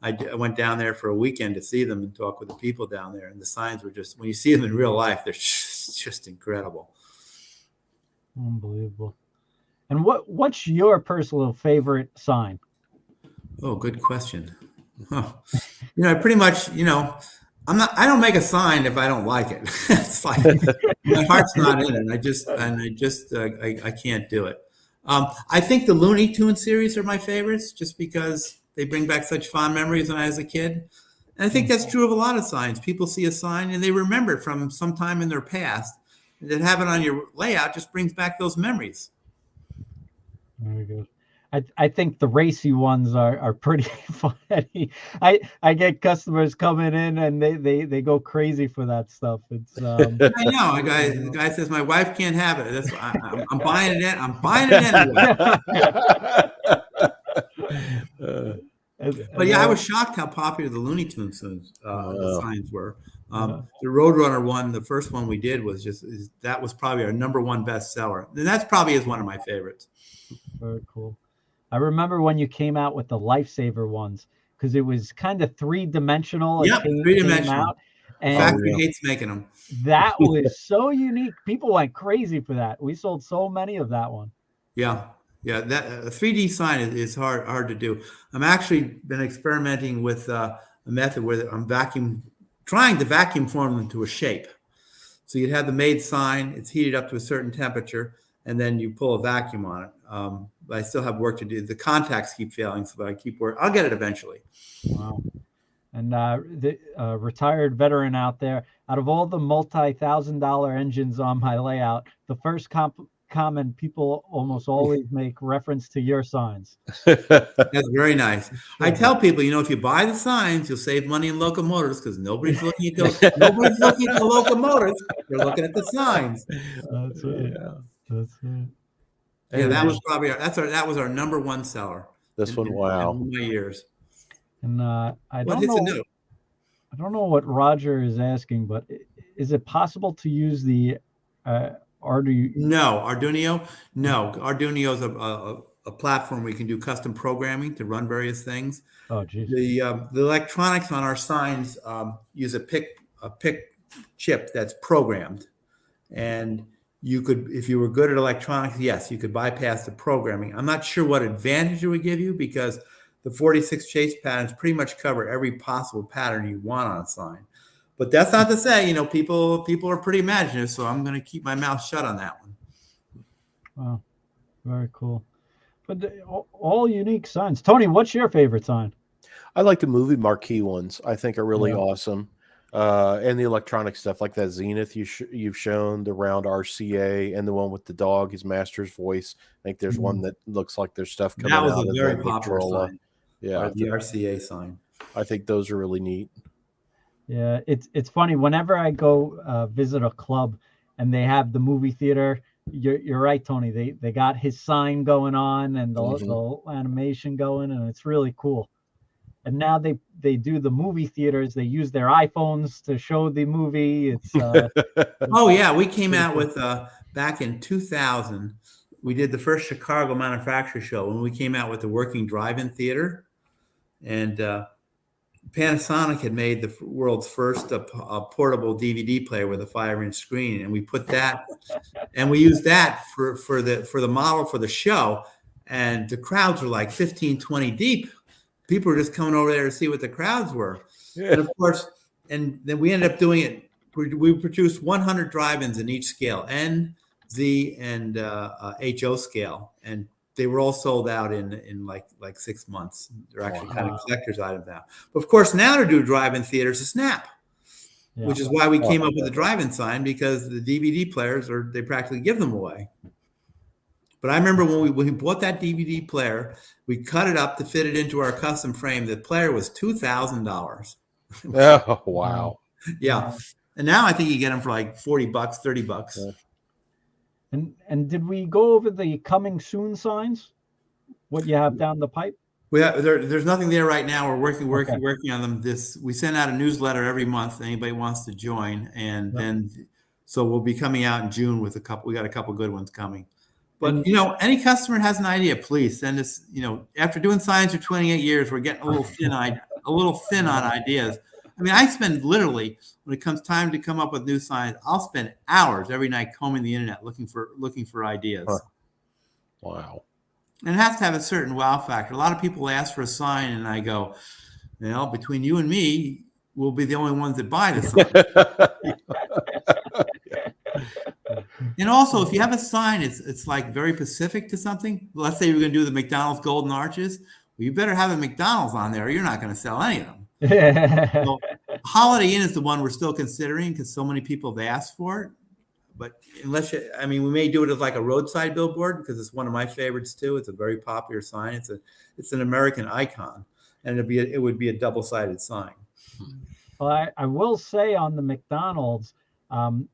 I went down there for a weekend to see them and talk with the people down there. And the signs were just, when you see them in real life, they're just incredible. Unbelievable. And what's your personal favorite sign? Oh, good question. I pretty much, I don't make a sign if I don't like it. It's like my heart's not in it. I can't do it. I think the Looney Tunes series are my favorites just because they bring back such fond memories when I was a kid. And I think that's true of a lot of signs. People see a sign and they remember it from some time in their past. And to have it on your layout just brings back those memories. Very good. I think the racy ones are pretty funny. I get customers coming in and they go crazy for that stuff. It's I know. The guy says my wife can't have it. That's I'm buying it in. I'm buying it anyway. But yeah, I was shocked how popular the Looney Tunes the signs were. The Roadrunner one, the first one we did was that was probably our #1 bestseller, and that's probably is one of my favorites. Very cool. I remember when you came out with the Lifesaver ones because it was kind of 3-dimensional. Yep, 3-dimensional. And Factory hates making them. That was so unique. People went crazy for that. We sold so many of that one. Yeah. That a 3D sign is hard to do. I'm actually been experimenting with a method where I'm trying to vacuum form them to a shape. So you'd have the made sign. It's heated up to a certain temperature, and then you pull a vacuum on it. But I still have work to do. The contacts keep failing, so I keep working. I'll get it eventually. Wow. And the retired veteran out there, out of all the multi-$1,000 engines on my layout, the first comment people almost always make reference to your signs. That's very nice. I tell people, if you buy the signs, you'll save money in locomotives because nobody's looking at the locomotives. They're looking at the signs. That's right. Yeah. That's right. Yeah, that was probably that was our #1 seller. This one, wow. In my years. And I don't know what Roger is asking, but is it possible to use the Arduino? No, Arduino. No, Arduino is a platform where you can do custom programming to run various things. Oh, geez. The electronics on our signs use a PIC chip that's programmed, and you could, if you were good at electronics, yes, you could bypass the programming. I'm not sure what advantage it would give you because the 46 chase patterns pretty much cover every possible pattern you want on a sign. But that's not to say, people are pretty imaginative, so I'm going to keep my mouth shut on that one. Wow, very cool. But all unique signs. Tony, what's your favorite sign? I like the movie marquee ones. I think are really awesome. And the electronic stuff like that Zenith you've shown, the round RCA, and the one with the dog, his master's voice. I think there's one that looks like there's stuff coming out. That was a very popular sign. Yeah, the RCA sign. I think those are really neat. Yeah, it's funny. Whenever I go visit a club and they have the movie theater, you're right, Tony. They got his sign going on and the animation going, and it's really cool. And now they do the movie theaters. They use their iPhones to show the movie. It's oh yeah, we came out with back in 2000. We did the first Chicago manufacturer show when we came out with the working drive-in theater, and Panasonic had made the world's first portable DVD player with a 5-inch screen, and we put that, and we used that for the model for the show, and the crowds were like 15, 20 deep. People were just coming over there to see what the crowds were, and of course, and then we ended up doing it. We produced 100 drive-ins in each scale, N, Z, and HO scale, and they were all sold out in like 6 months. They're actually kind of collector's items now. But of course, now to do drive-in theaters is Snap, which is why we came up with the drive-in sign, because the DVD players they practically give them away. But I remember when we bought that DVD player, we cut it up to fit it into our custom frame. The player was $2,000. Oh, wow. Yeah. And now I think you get them for like $40, $30. Yeah. And did we go over the coming soon signs? What you have down the pipe? There's nothing there right now. We're working on them. We send out a newsletter every month. Anybody wants to join, and then so we'll be coming out in June with a couple. We got a couple good ones coming. But any customer has an idea, please send us. After doing signs for 28 years, we're getting a little thin on ideas. I mean, I spend literally, when it comes time to come up with new signs, I'll spend hours every night combing the internet looking for ideas. Huh. Wow. And it has to have a certain wow factor. A lot of people ask for a sign, and I go, between you and me, we'll be the only ones that buy the sign. And also, if you have a sign, it's like very specific to something. Let's say you're going to do the McDonald's Golden Arches. Well, you better have a McDonald's on there, or you're not going to sell any of them. So, Holiday Inn is the one we're still considering because so many people have asked for it. But we may do it as like a roadside billboard because it's one of my favorites too. It's a very popular sign. It's an American icon, and it would be a double-sided sign. Well, I will say on the McDonald's,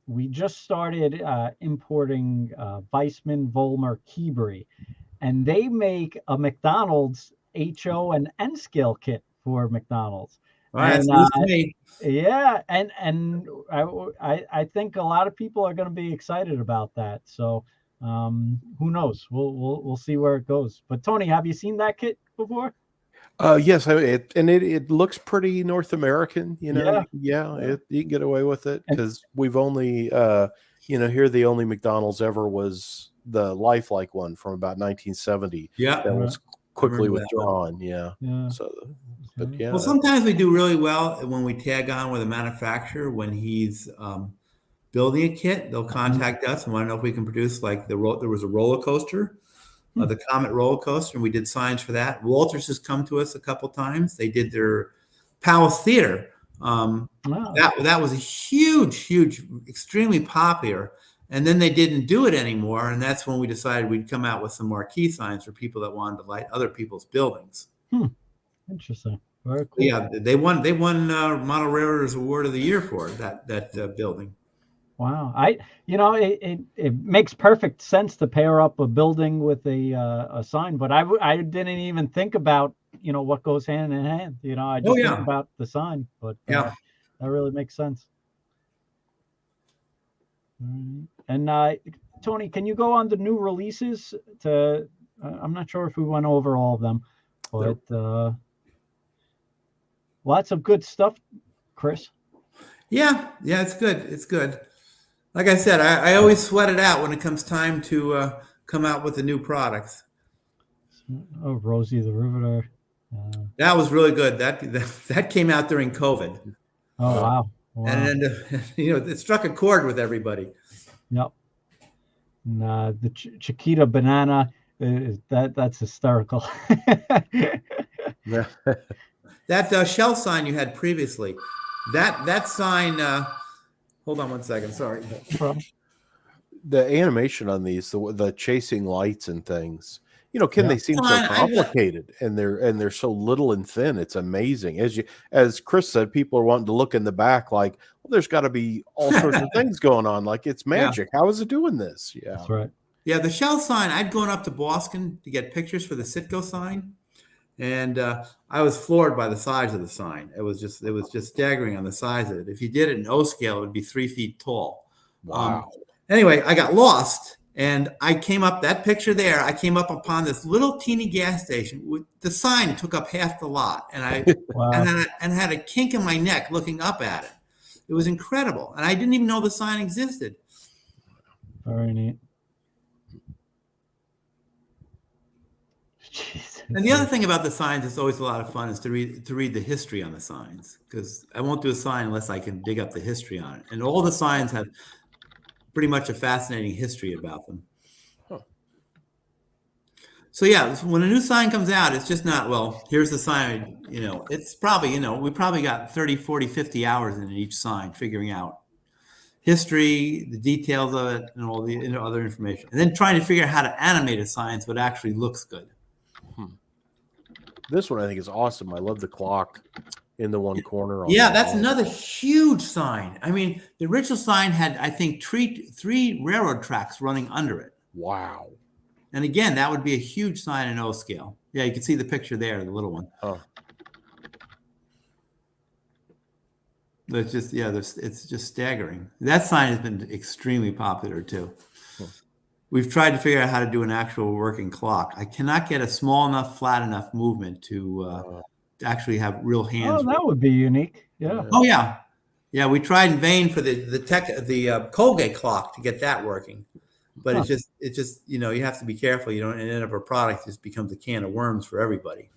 we just started importing Weissman, Vollmer, Keebry, and they make a McDonald's HO and N scale kit for McDonald's. Right, yeah, and I think a lot of people are going to be excited about that. So who knows? We'll see where it goes. But Tony, have you seen that kit before? Yes, it looks pretty North American. You can get away with it because we've only here the only McDonald's ever was the lifelike one from about 1970. Yeah, that was quickly withdrawn. Yeah. So. But well, sometimes we do really well when we tag on with a manufacturer when he's building a kit. They'll contact us and want to know if we can produce. Like there was a roller coaster, the Comet roller coaster, and we did signs for that. Walters has come to us a couple times. They did their Palace Theater. That was a huge, extremely popular. And then they didn't do it anymore, and that's when we decided we'd come out with some marquee signs for people that wanted to light other people's buildings. Interesting. Very cool. Yeah, they won Model Railroaders Award of the Year for that building. Wow. It makes perfect sense to pair up a building with a sign, but I didn't even think about what goes hand in hand. I just think about the sign, but that really makes sense. And Tony, can you go on the new releases? I'm not sure if we went over all of them, but lots of good stuff, Chris. Yeah, it's good. It's good. Like I said, I always sweat it out when it comes time to come out with the new products. Oh, Rosie the Riveter. That was really good. That came out during COVID. Oh, wow. And it struck a chord with everybody. Yep. And the Chiquita banana, that's hysterical. Yeah. That shell sign you had previously, that sign. Hold on one second. Sorry. The animation on these, the chasing lights and things, they seem so complicated, and they're so little and thin. It's amazing. As Chris said, people are wanting to look in the back, like, well, there's got to be all sorts of things going on. Like it's magic. How is it doing this? Yeah, that's right. Yeah, the shell sign. I'd gone up to Boston to get pictures for the Citgo sign. And I was floored by the size of the sign. It was just staggering on the size of it. If you did it in O scale, it would be 3 feet tall. Wow. Anyway, I got lost And I came up, that picture there, I came up upon this little teeny gas station with the sign took up half the lot. And Wow. and had a kink in my neck looking up at it. It was incredible. And I didn't even know the sign existed. Very neat. Jeez. And the other thing about the signs that's always a lot of fun is to read the history on the signs, because I won't do a sign unless I can dig up the history on it. And all the signs have pretty much a fascinating history about them. Huh. So yeah, when a new sign comes out, it's just not, well, here's the sign, it's probably, we probably got 30, 40, 50 hours in each sign figuring out history, the details of it, and all the other information. And then trying to figure out how to animate a sign so it actually looks good. This one I think is awesome. I love the clock in the one corner. Yeah, that's another huge sign. I mean, the original sign had, I think, three railroad tracks running under it. Wow. And again, that would be a huge sign in O scale. Yeah, you can see the picture there, the little one. Oh. It's just, it's just staggering. That sign has been extremely popular too. We've tried to figure out how to do an actual working clock. I cannot get a small enough, flat enough movement to actually have real hands. Oh, that would be unique. Yeah. Oh yeah, yeah. We tried in vain for the Colgate clock to get that working, but it's just you have to be careful. You don't end up a product just becomes a can of worms for everybody.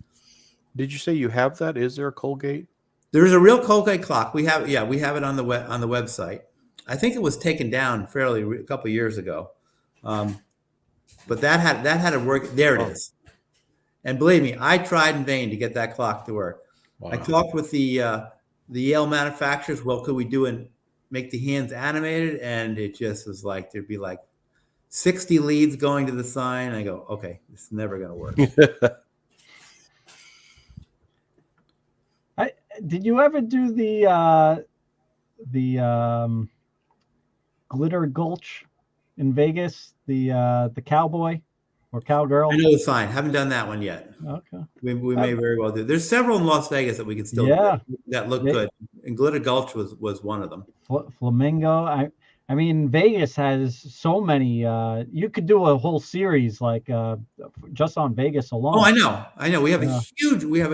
Did you say you have that? Is there a Colgate? There's a real Colgate clock. We have it on the website. I think it was taken down a couple of years ago. But that had to work. There it is. And believe me, I tried in vain to get that clock to work. Wow. I talked with the Yale manufacturers. Well, could we make the hands animated? And it just was like, there'd be like 60 leads going to the sign. I go, okay, this is never going to work. Did you ever do the Glitter Gulch in Vegas, the cowboy or cowgirl? I know the sign. Haven't done that one yet. Okay. We may very well do. There's several in Las Vegas that we could still that look good. And Glitter Gulch was one of them. Flamingo. I mean, Vegas has so many. You could do a whole series like just on Vegas alone. Oh, I know. We have a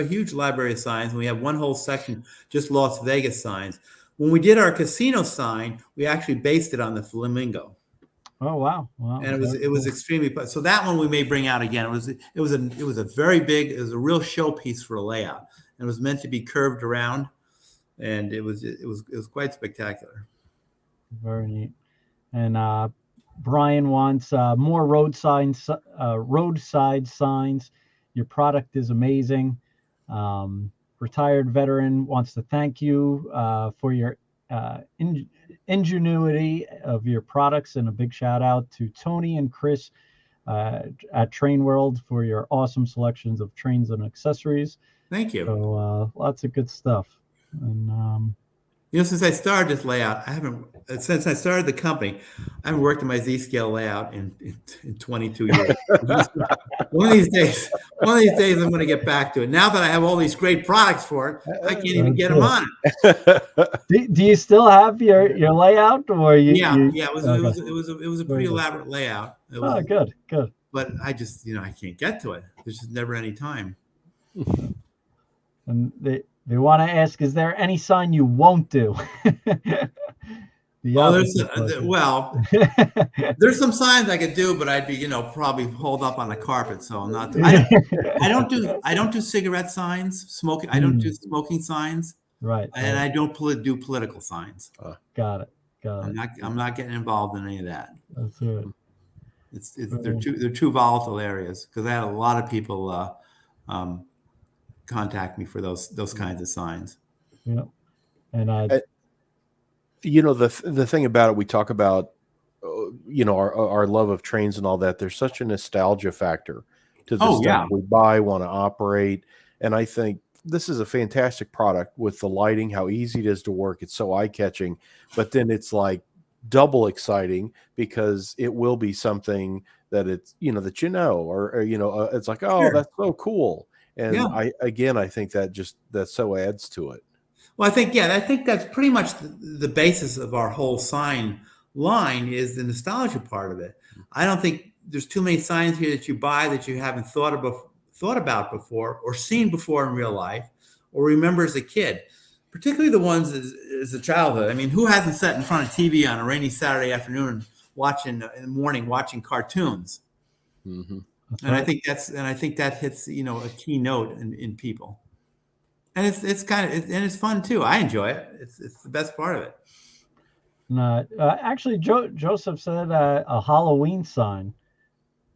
huge library of signs. And we have one whole section just Las Vegas signs. When we did our casino sign, we actually based it on the flamingo. Oh wow! And it was extremely. So that one we may bring out again. It was a very big. It was a real showpiece for a layout. And it was meant to be curved around, and it was quite spectacular. Very neat. And Brian wants more roadside signs. Your product is amazing. Retired veteran wants to thank you for your ingenuity of your products, and a big shout out to Tony and Chris at Train World for your awesome selections of trains and accessories. Thank you. So lots of good stuff. And since I started this layout, since I started the company, I haven't worked on my Z-scale layout in 22 years. One of these days I'm going to get back to it. Now that I have all these great products for it, I can't even get them on it. Do you still have your layout, or you? It was a pretty elaborate layout. Good. But I just I can't get to it. There's just never any time. And they want to ask, is there any sign you won't do? There's some signs I could do, but I'd be, probably holed up on the carpet. So I'm not. I don't do cigarette signs. Smoking. I don't do smoking signs. Right. And I don't do political signs. Got it. I'm not getting involved in any of that. That's it. They're too volatile areas, because I had a lot of people contact me for those kinds of signs. Yeah. And the thing about it, we talk about our love of trains and all that. There's such a nostalgia factor to the stuff we buy, want to operate, and I think this is a fantastic product with the lighting, how easy it is to work. It's so eye-catching, but then it's like double exciting because it will be something that it's or it's like, oh, sure, that's so cool. And I think that so adds to it. Well, I think that's pretty much the basis of our whole sign line is the nostalgia part of it. I don't think there's too many signs here that you buy that you haven't thought about before, or seen before in real life, or remember as a kid. Particularly the ones as a childhood. I mean, who hasn't sat in front of TV on a rainy Saturday afternoon watching in the morning watching cartoons? Mm-hmm. And I think that hits a key note in people. And it's kind of and it's fun too. I enjoy it. It's the best part of it. Actually, Joseph said a Halloween sign.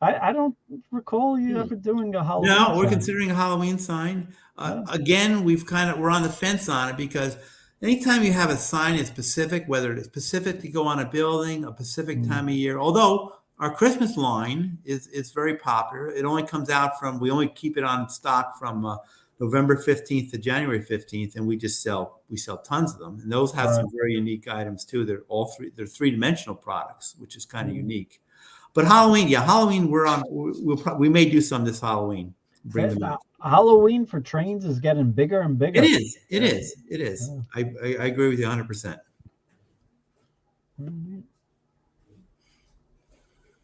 I don't recall you ever doing a Halloween. No, we're sign. considering a Halloween sign. Again, we're on the fence on it, because anytime you have a sign that's specific, whether it's specific to go on a building, a specific time of year, although our Christmas line is very popular. It only comes out we only keep it on stock from November 15th to January 15th, and we sell tons of them. And those have some very unique items too. They're three-dimensional products, which is kind of unique. But Halloween, we may do some this Halloween. Bring them out. Halloween for trains is getting bigger and bigger. It is. I agree with you 100%.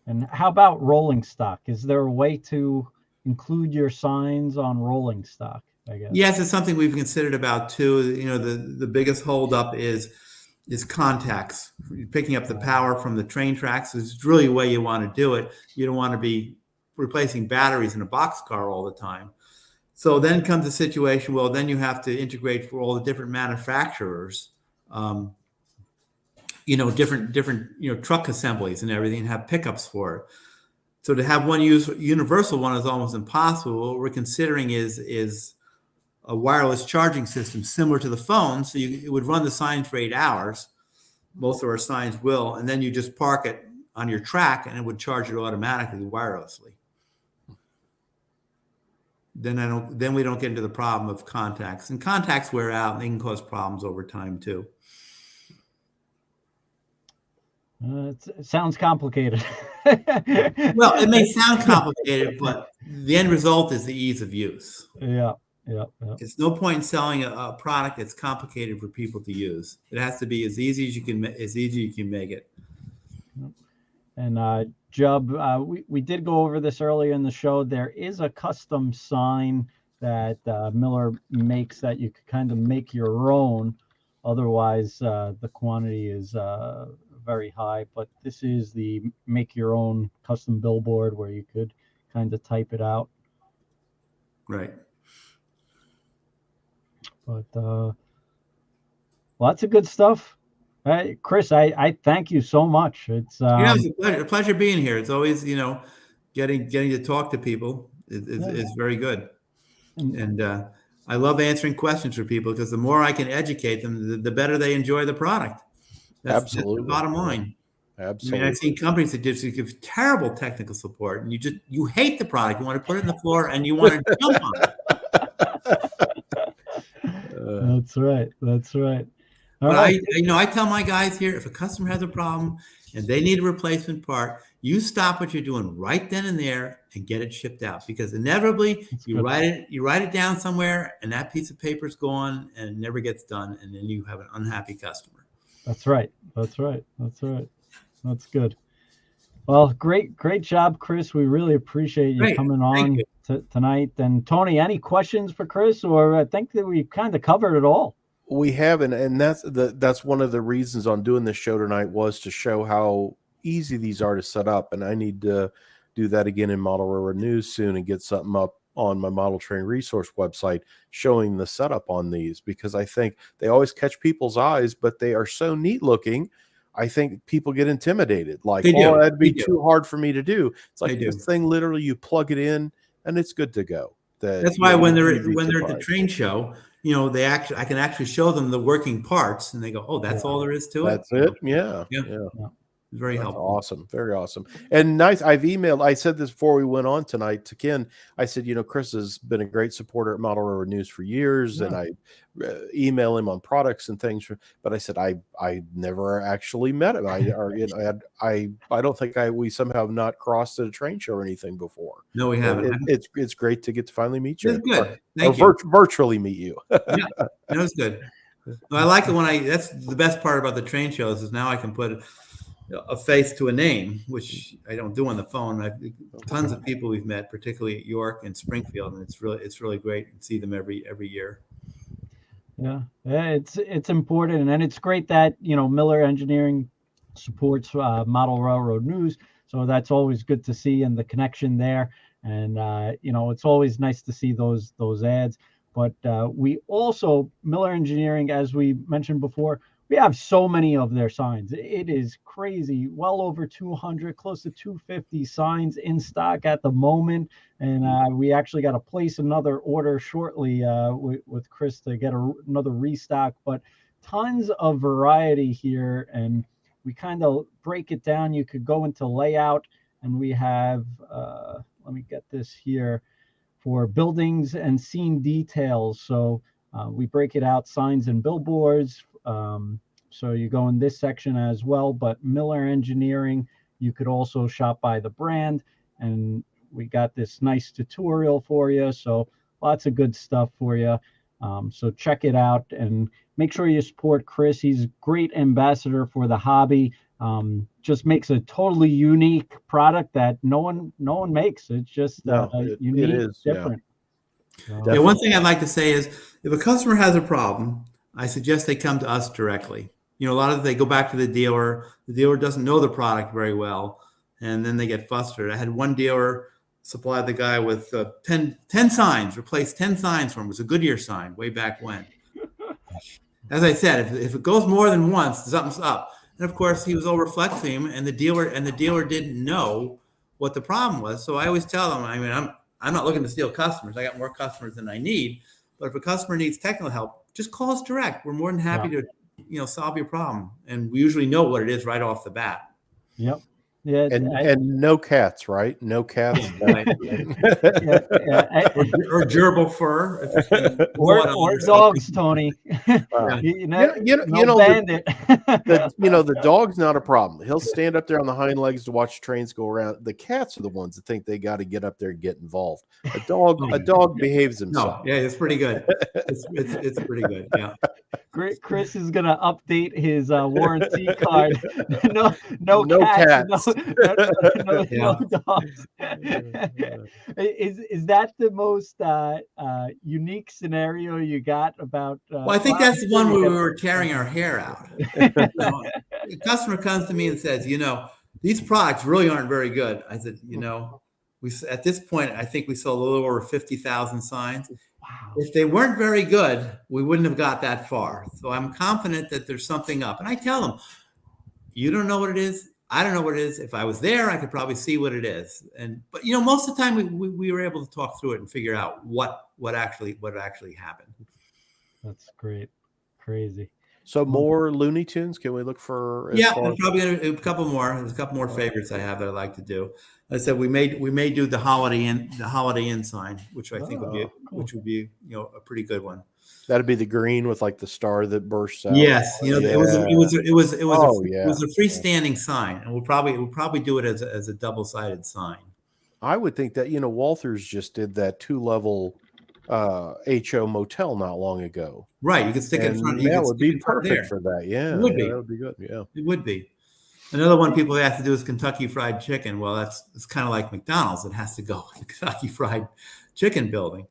And how about rolling stock? Is there a way to include your signs on rolling stock, I guess? Yes, it's something we've considered about too. The biggest holdup is contacts. Picking up the power from the train tracks is really the way you want to do it. You don't want to be replacing batteries in a boxcar all the time. So then comes the situation, well, then you have to integrate for all the different manufacturers, different truck assemblies and everything, have pickups for it. So to have one universal one is almost impossible. What we're considering is a wireless charging system similar to the phone. So it would run the sign for 8 hours. Most of our signs will, and then you just park it on your track and it would charge it automatically wirelessly. Then we don't get into the problem of contacts. And contacts wear out and they can cause problems over time too. It sounds complicated. Well, it may sound complicated, but the end result is the ease of use. Yeah. It's no point in selling a product that's complicated for people to use. It has to be as easy as you can make it. And Jub, we did go over this earlier in the show. There is a custom sign that Miller makes that you could kind of make your own. Otherwise, the quantity is very high. But this is the make your own custom billboard where you could kind of type it out. Right. But lots of good stuff. Chris, I thank you so much. It's it's a pleasure being here. It's always getting to talk to people is very good, and I love answering questions for people, because the more I can educate them, the better they enjoy the product. That's the bottom line. Absolutely. I mean, I've seen companies that just give terrible technical support, and you hate the product. You want to put it on the floor and you want to jump on it. That's right. But I tell my guys here, if a customer has a problem and they need a replacement part, you stop what you're doing right then and there and get it shipped out, because inevitably you write it down somewhere and that piece of paper is gone and it never gets done, and then you have an unhappy customer. That's right. That's good. Well, great job, Chris. We really appreciate you coming on tonight. And Tony, any questions for Chris? Or I think that we kind of covered it all. We haven't, and that's one of the reasons on doing this show tonight, was to show how easy these are to set up. And I need to do that again in Model Railroad News soon and get something up on my Model Train Resource website showing the setup on these, because I think they always catch people's eyes, but they are so neat looking. I think people get intimidated. Like, that'd be too hard for me to do. It's like this thing, literally, you plug it in and it's good to go. That's why when they're at the train show, I can actually show them the working parts, and they go, "Oh, that's all there is to it." That's it. Yeah. Very helpful. Awesome. Very awesome. And nice. I said this before we went on tonight to Ken. I said, Chris has been a great supporter at Model Railroad News for years, and I email him on products and things. But I said, I never actually met him. I don't think we somehow have not crossed at a train show or anything before. No, we haven't. It's great to get to finally meet you. It's good. Thank you. Virtually meet you. Yeah, that was good. I like it when that's the best part about the train shows, is now I can put a face to a name, which I don't do on the phone. Tons of people we've met, particularly at York and Springfield, and it's really great to see them every year. Yeah, it's important, and it's great that Miller Engineering supports Model Railroad News, so that's always good to see, and the connection there. And it's always nice to see those ads. But we also, Miller Engineering, as we mentioned before, we have so many of their signs. It is crazy. Well over 200, close to 250 signs in stock at the moment. And we actually got to place another order shortly with Chris to get another restock. But tons of variety here. And we kind of break it down. You could go into layout, and we have, let me get this here, for buildings and scene details. So we break it out, signs and billboards. So you go in this section as well, but Miller Engineering, you could also shop by the brand, and we got this nice tutorial for you. So lots of good stuff for you. So check it out and make sure you support Chris. He's a great ambassador for the hobby. Just makes a totally unique product that no one makes. It's just unique, it is different. Yeah, one thing I'd like to say is, if a customer has a problem, I suggest they come to us directly. A lot of they go back to the dealer. The dealer doesn't know the product very well, and then they get frustrated. I had one dealer supply the guy with 10 signs, replaced 10 signs for him. It was a Goodyear sign way back when. As I said, if it goes more than once, something's up. And of course, he was over-flexing, and the dealer didn't know what the problem was. So I always tell them, I'm not looking to steal customers. I got more customers than I need. But if a customer needs technical help, just call us direct. We're more than happy to solve your problem. And we usually know what it is right off the bat. Yep. Yeah. And no cats, right? No cats. Right. Or gerbil fur. Or dogs, Tony. Bandit. The dog's not a problem. He'll stand up there on the hind legs to watch trains go around. The cats are the ones that think they got to get up there and get involved. A dog behaves himself. No, yeah, it's pretty good. It's pretty good. Yeah. Chris is gonna update his warranty card. No cats. No dogs. Is that the most unique scenario you got about? Well, I think that's the one where we were tearing our hair out. The customer comes to me and says, these products really aren't very good. I said, at this point, I think we sold a little over 50,000 signs. Wow. If they weren't very good, we wouldn't have got that far. So I'm confident that there's something up. And I tell them, you don't know what it is. I don't know what it is. If I was there, I could probably see what it is. But most of the time we were able to talk through it and figure out what actually happened. That's great. Crazy. So more Looney Tunes? Can we look for? I'm probably a couple more. There's a couple more favorites I have that I like to do. I said we may do the Holiday Inn sign, which I think would be a pretty good one. That'd be the green with like the star that bursts out. Yes, it was a freestanding sign, and we'll probably do it as a double-sided sign. I would think that Walther's just did that 2-level HO motel not long ago. Right, you could stick it in front. That would be perfect for that. Yeah, it would be. That would be good. Yeah, it would be. Another one people have to do is Kentucky Fried Chicken. Well, it's kind of like McDonald's. It has to go with the Kentucky Fried Chicken building.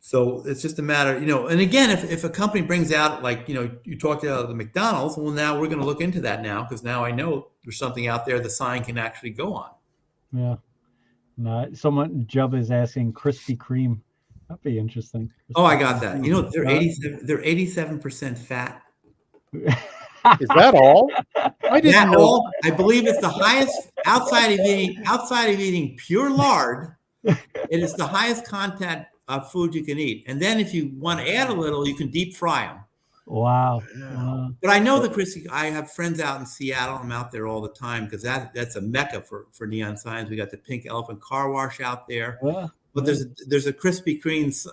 So it's just a matter, and again, if a company brings out, like, you talked about the McDonald's, well, now we're going to look into that now, because now I know there's something out there the sign can actually go on. Yeah. No, Jub is asking Krispy Kreme. That'd be interesting. Oh, I got that. They're 87% fat. Is that all? I didn't know. I believe it's the highest outside of eating pure lard. It is the highest content of food you can eat. And then if you want to add a little, you can deep fry them. Wow. But I know I have friends out in Seattle. I'm out there all the time because that's a mecca for neon signs. We got the Pink Elephant Car Wash out there. Yeah. But there's a Krispy Kreme's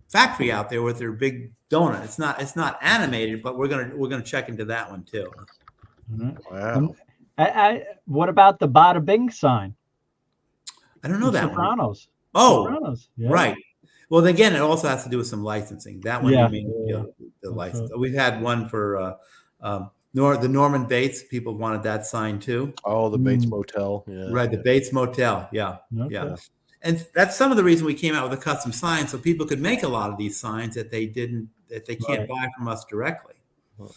factory out there with their big donut. It's not animated, but we're gonna check into that one too. Wow. What about the Bada Bing sign? I don't know that Sopranos. One. Oh, Sopranos. Yeah. Right. Well, again, it also has to do with some licensing. That one, Yeah. the license. We've had one for The Norman Bates, people wanted that sign too. Oh, the Bates Motel. Yeah. Right, the Bates Motel. Yeah, Okay. yeah. And that's some of the reason we came out with a custom sign, so people could make a lot of these signs that they can't buy from us directly.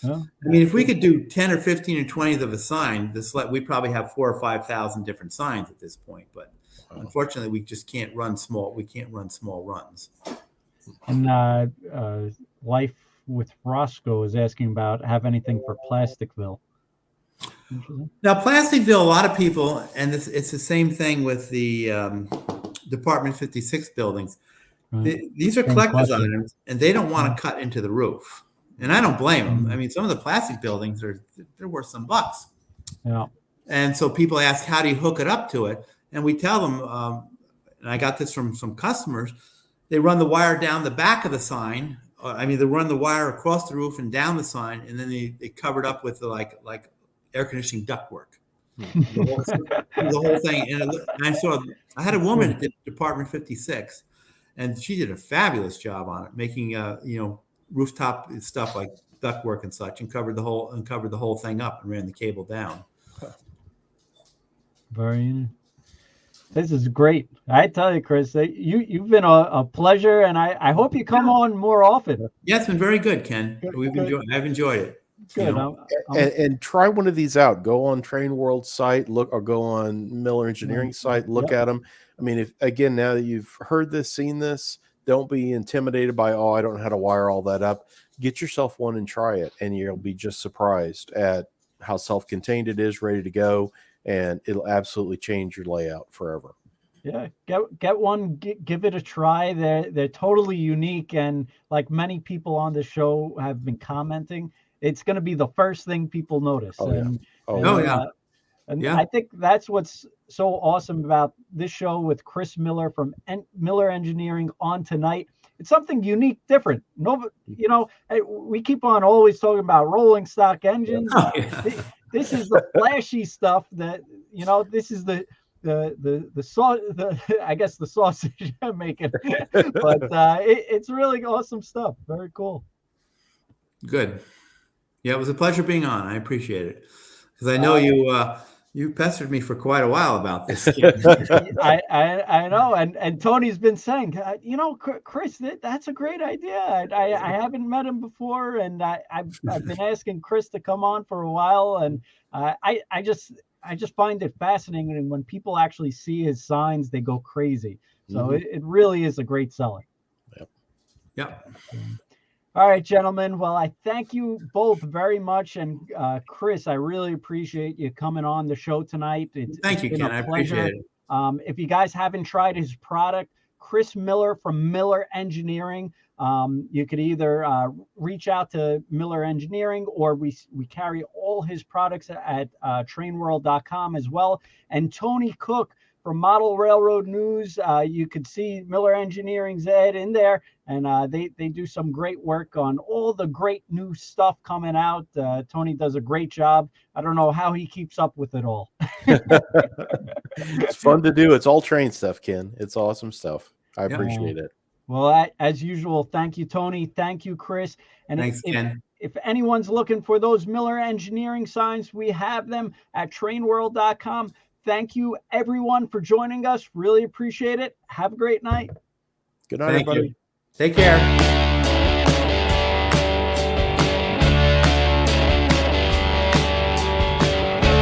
Yeah. I mean, if we could do 10 or 15 or 20 of a sign, we probably have 4,000 or 5,000 different signs at this point. But unfortunately, we just can't run small. We can't run small runs. And Life with Roscoe is asking about have anything for Plasticville. Now, Plasticville, a lot of people, and it's the same thing with the Department 56 buildings. Right. These are collector's items, and they don't want to cut into the roof. And I don't blame them. I mean, some of the plastic buildings they're worth some bucks. Yeah. And so people ask, how do you hook it up to it? And we tell them, and I got this from some customers, they run the wire down the back of the sign. They run the wire across the roof and down the sign, and then they cover it up with like air conditioning ductwork. The whole thing. And I had a woman at Department 56, and she did a fabulous job on it, making rooftop stuff like ductwork and such, and covered the whole thing up and ran the cable down. This is great. I tell you, Chris, you've been a pleasure, and I hope you come on more often. Yeah, it's been very good, Ken. I've enjoyed it. Good. And try one of these out. Go on Train World's site, or go on Miller Engineering site, look at them. I mean, now that you've heard this, seen this, don't be intimidated by, I don't know how to wire all that up. Get yourself one and try it, and you'll be just surprised at how self-contained it is, ready to go, and it'll absolutely change your layout forever. Yeah, get one, give it a try. They're totally unique, and like many people on the show have been commenting, it's going to be the first thing people notice. And I think that's what's so awesome about this show with Chris Miller from Miller Engineering on tonight. It's something unique, different. We keep on always talking about rolling stock engines. This is the flashy stuff that, this is the sauce, I guess the sausage I'm making, but it's really awesome stuff. Very cool. Good. Yeah, it was a pleasure being on. I appreciate it, because I know you pestered me for quite a while about this. I know, and Tony's been saying, Chris, that's a great idea. I haven't met him before, and I've been asking Chris to come on for a while, and I just find it fascinating when people actually see his signs, they go crazy. So it really is a great seller. Yep. All right, gentlemen. Well, I thank you both very much. And Chris, I really appreciate you coming on the show tonight. Thank you, Ken. I appreciate it. If you guys haven't tried his product, Chris Miller from Miller Engineering, you could either reach out to Miller Engineering, or we carry all his products at trainworld.com as well. And Tony Cook from Model Railroad News, you could see Miller Engineering's ad in there, and they do some great work on all the great new stuff coming out. Tony does a great job. I don't know how he keeps up with it all. It's fun to do. It's all train stuff, Ken. It's awesome stuff. I appreciate it. Well, as usual, thank you, Tony. Thank you, Chris. And thanks, Ken. If anyone's looking for those Miller Engineering signs, we have them at trainworld.com. Thank you, everyone, for joining us. Really appreciate it. Have a great night. Good night, everybody. Take care.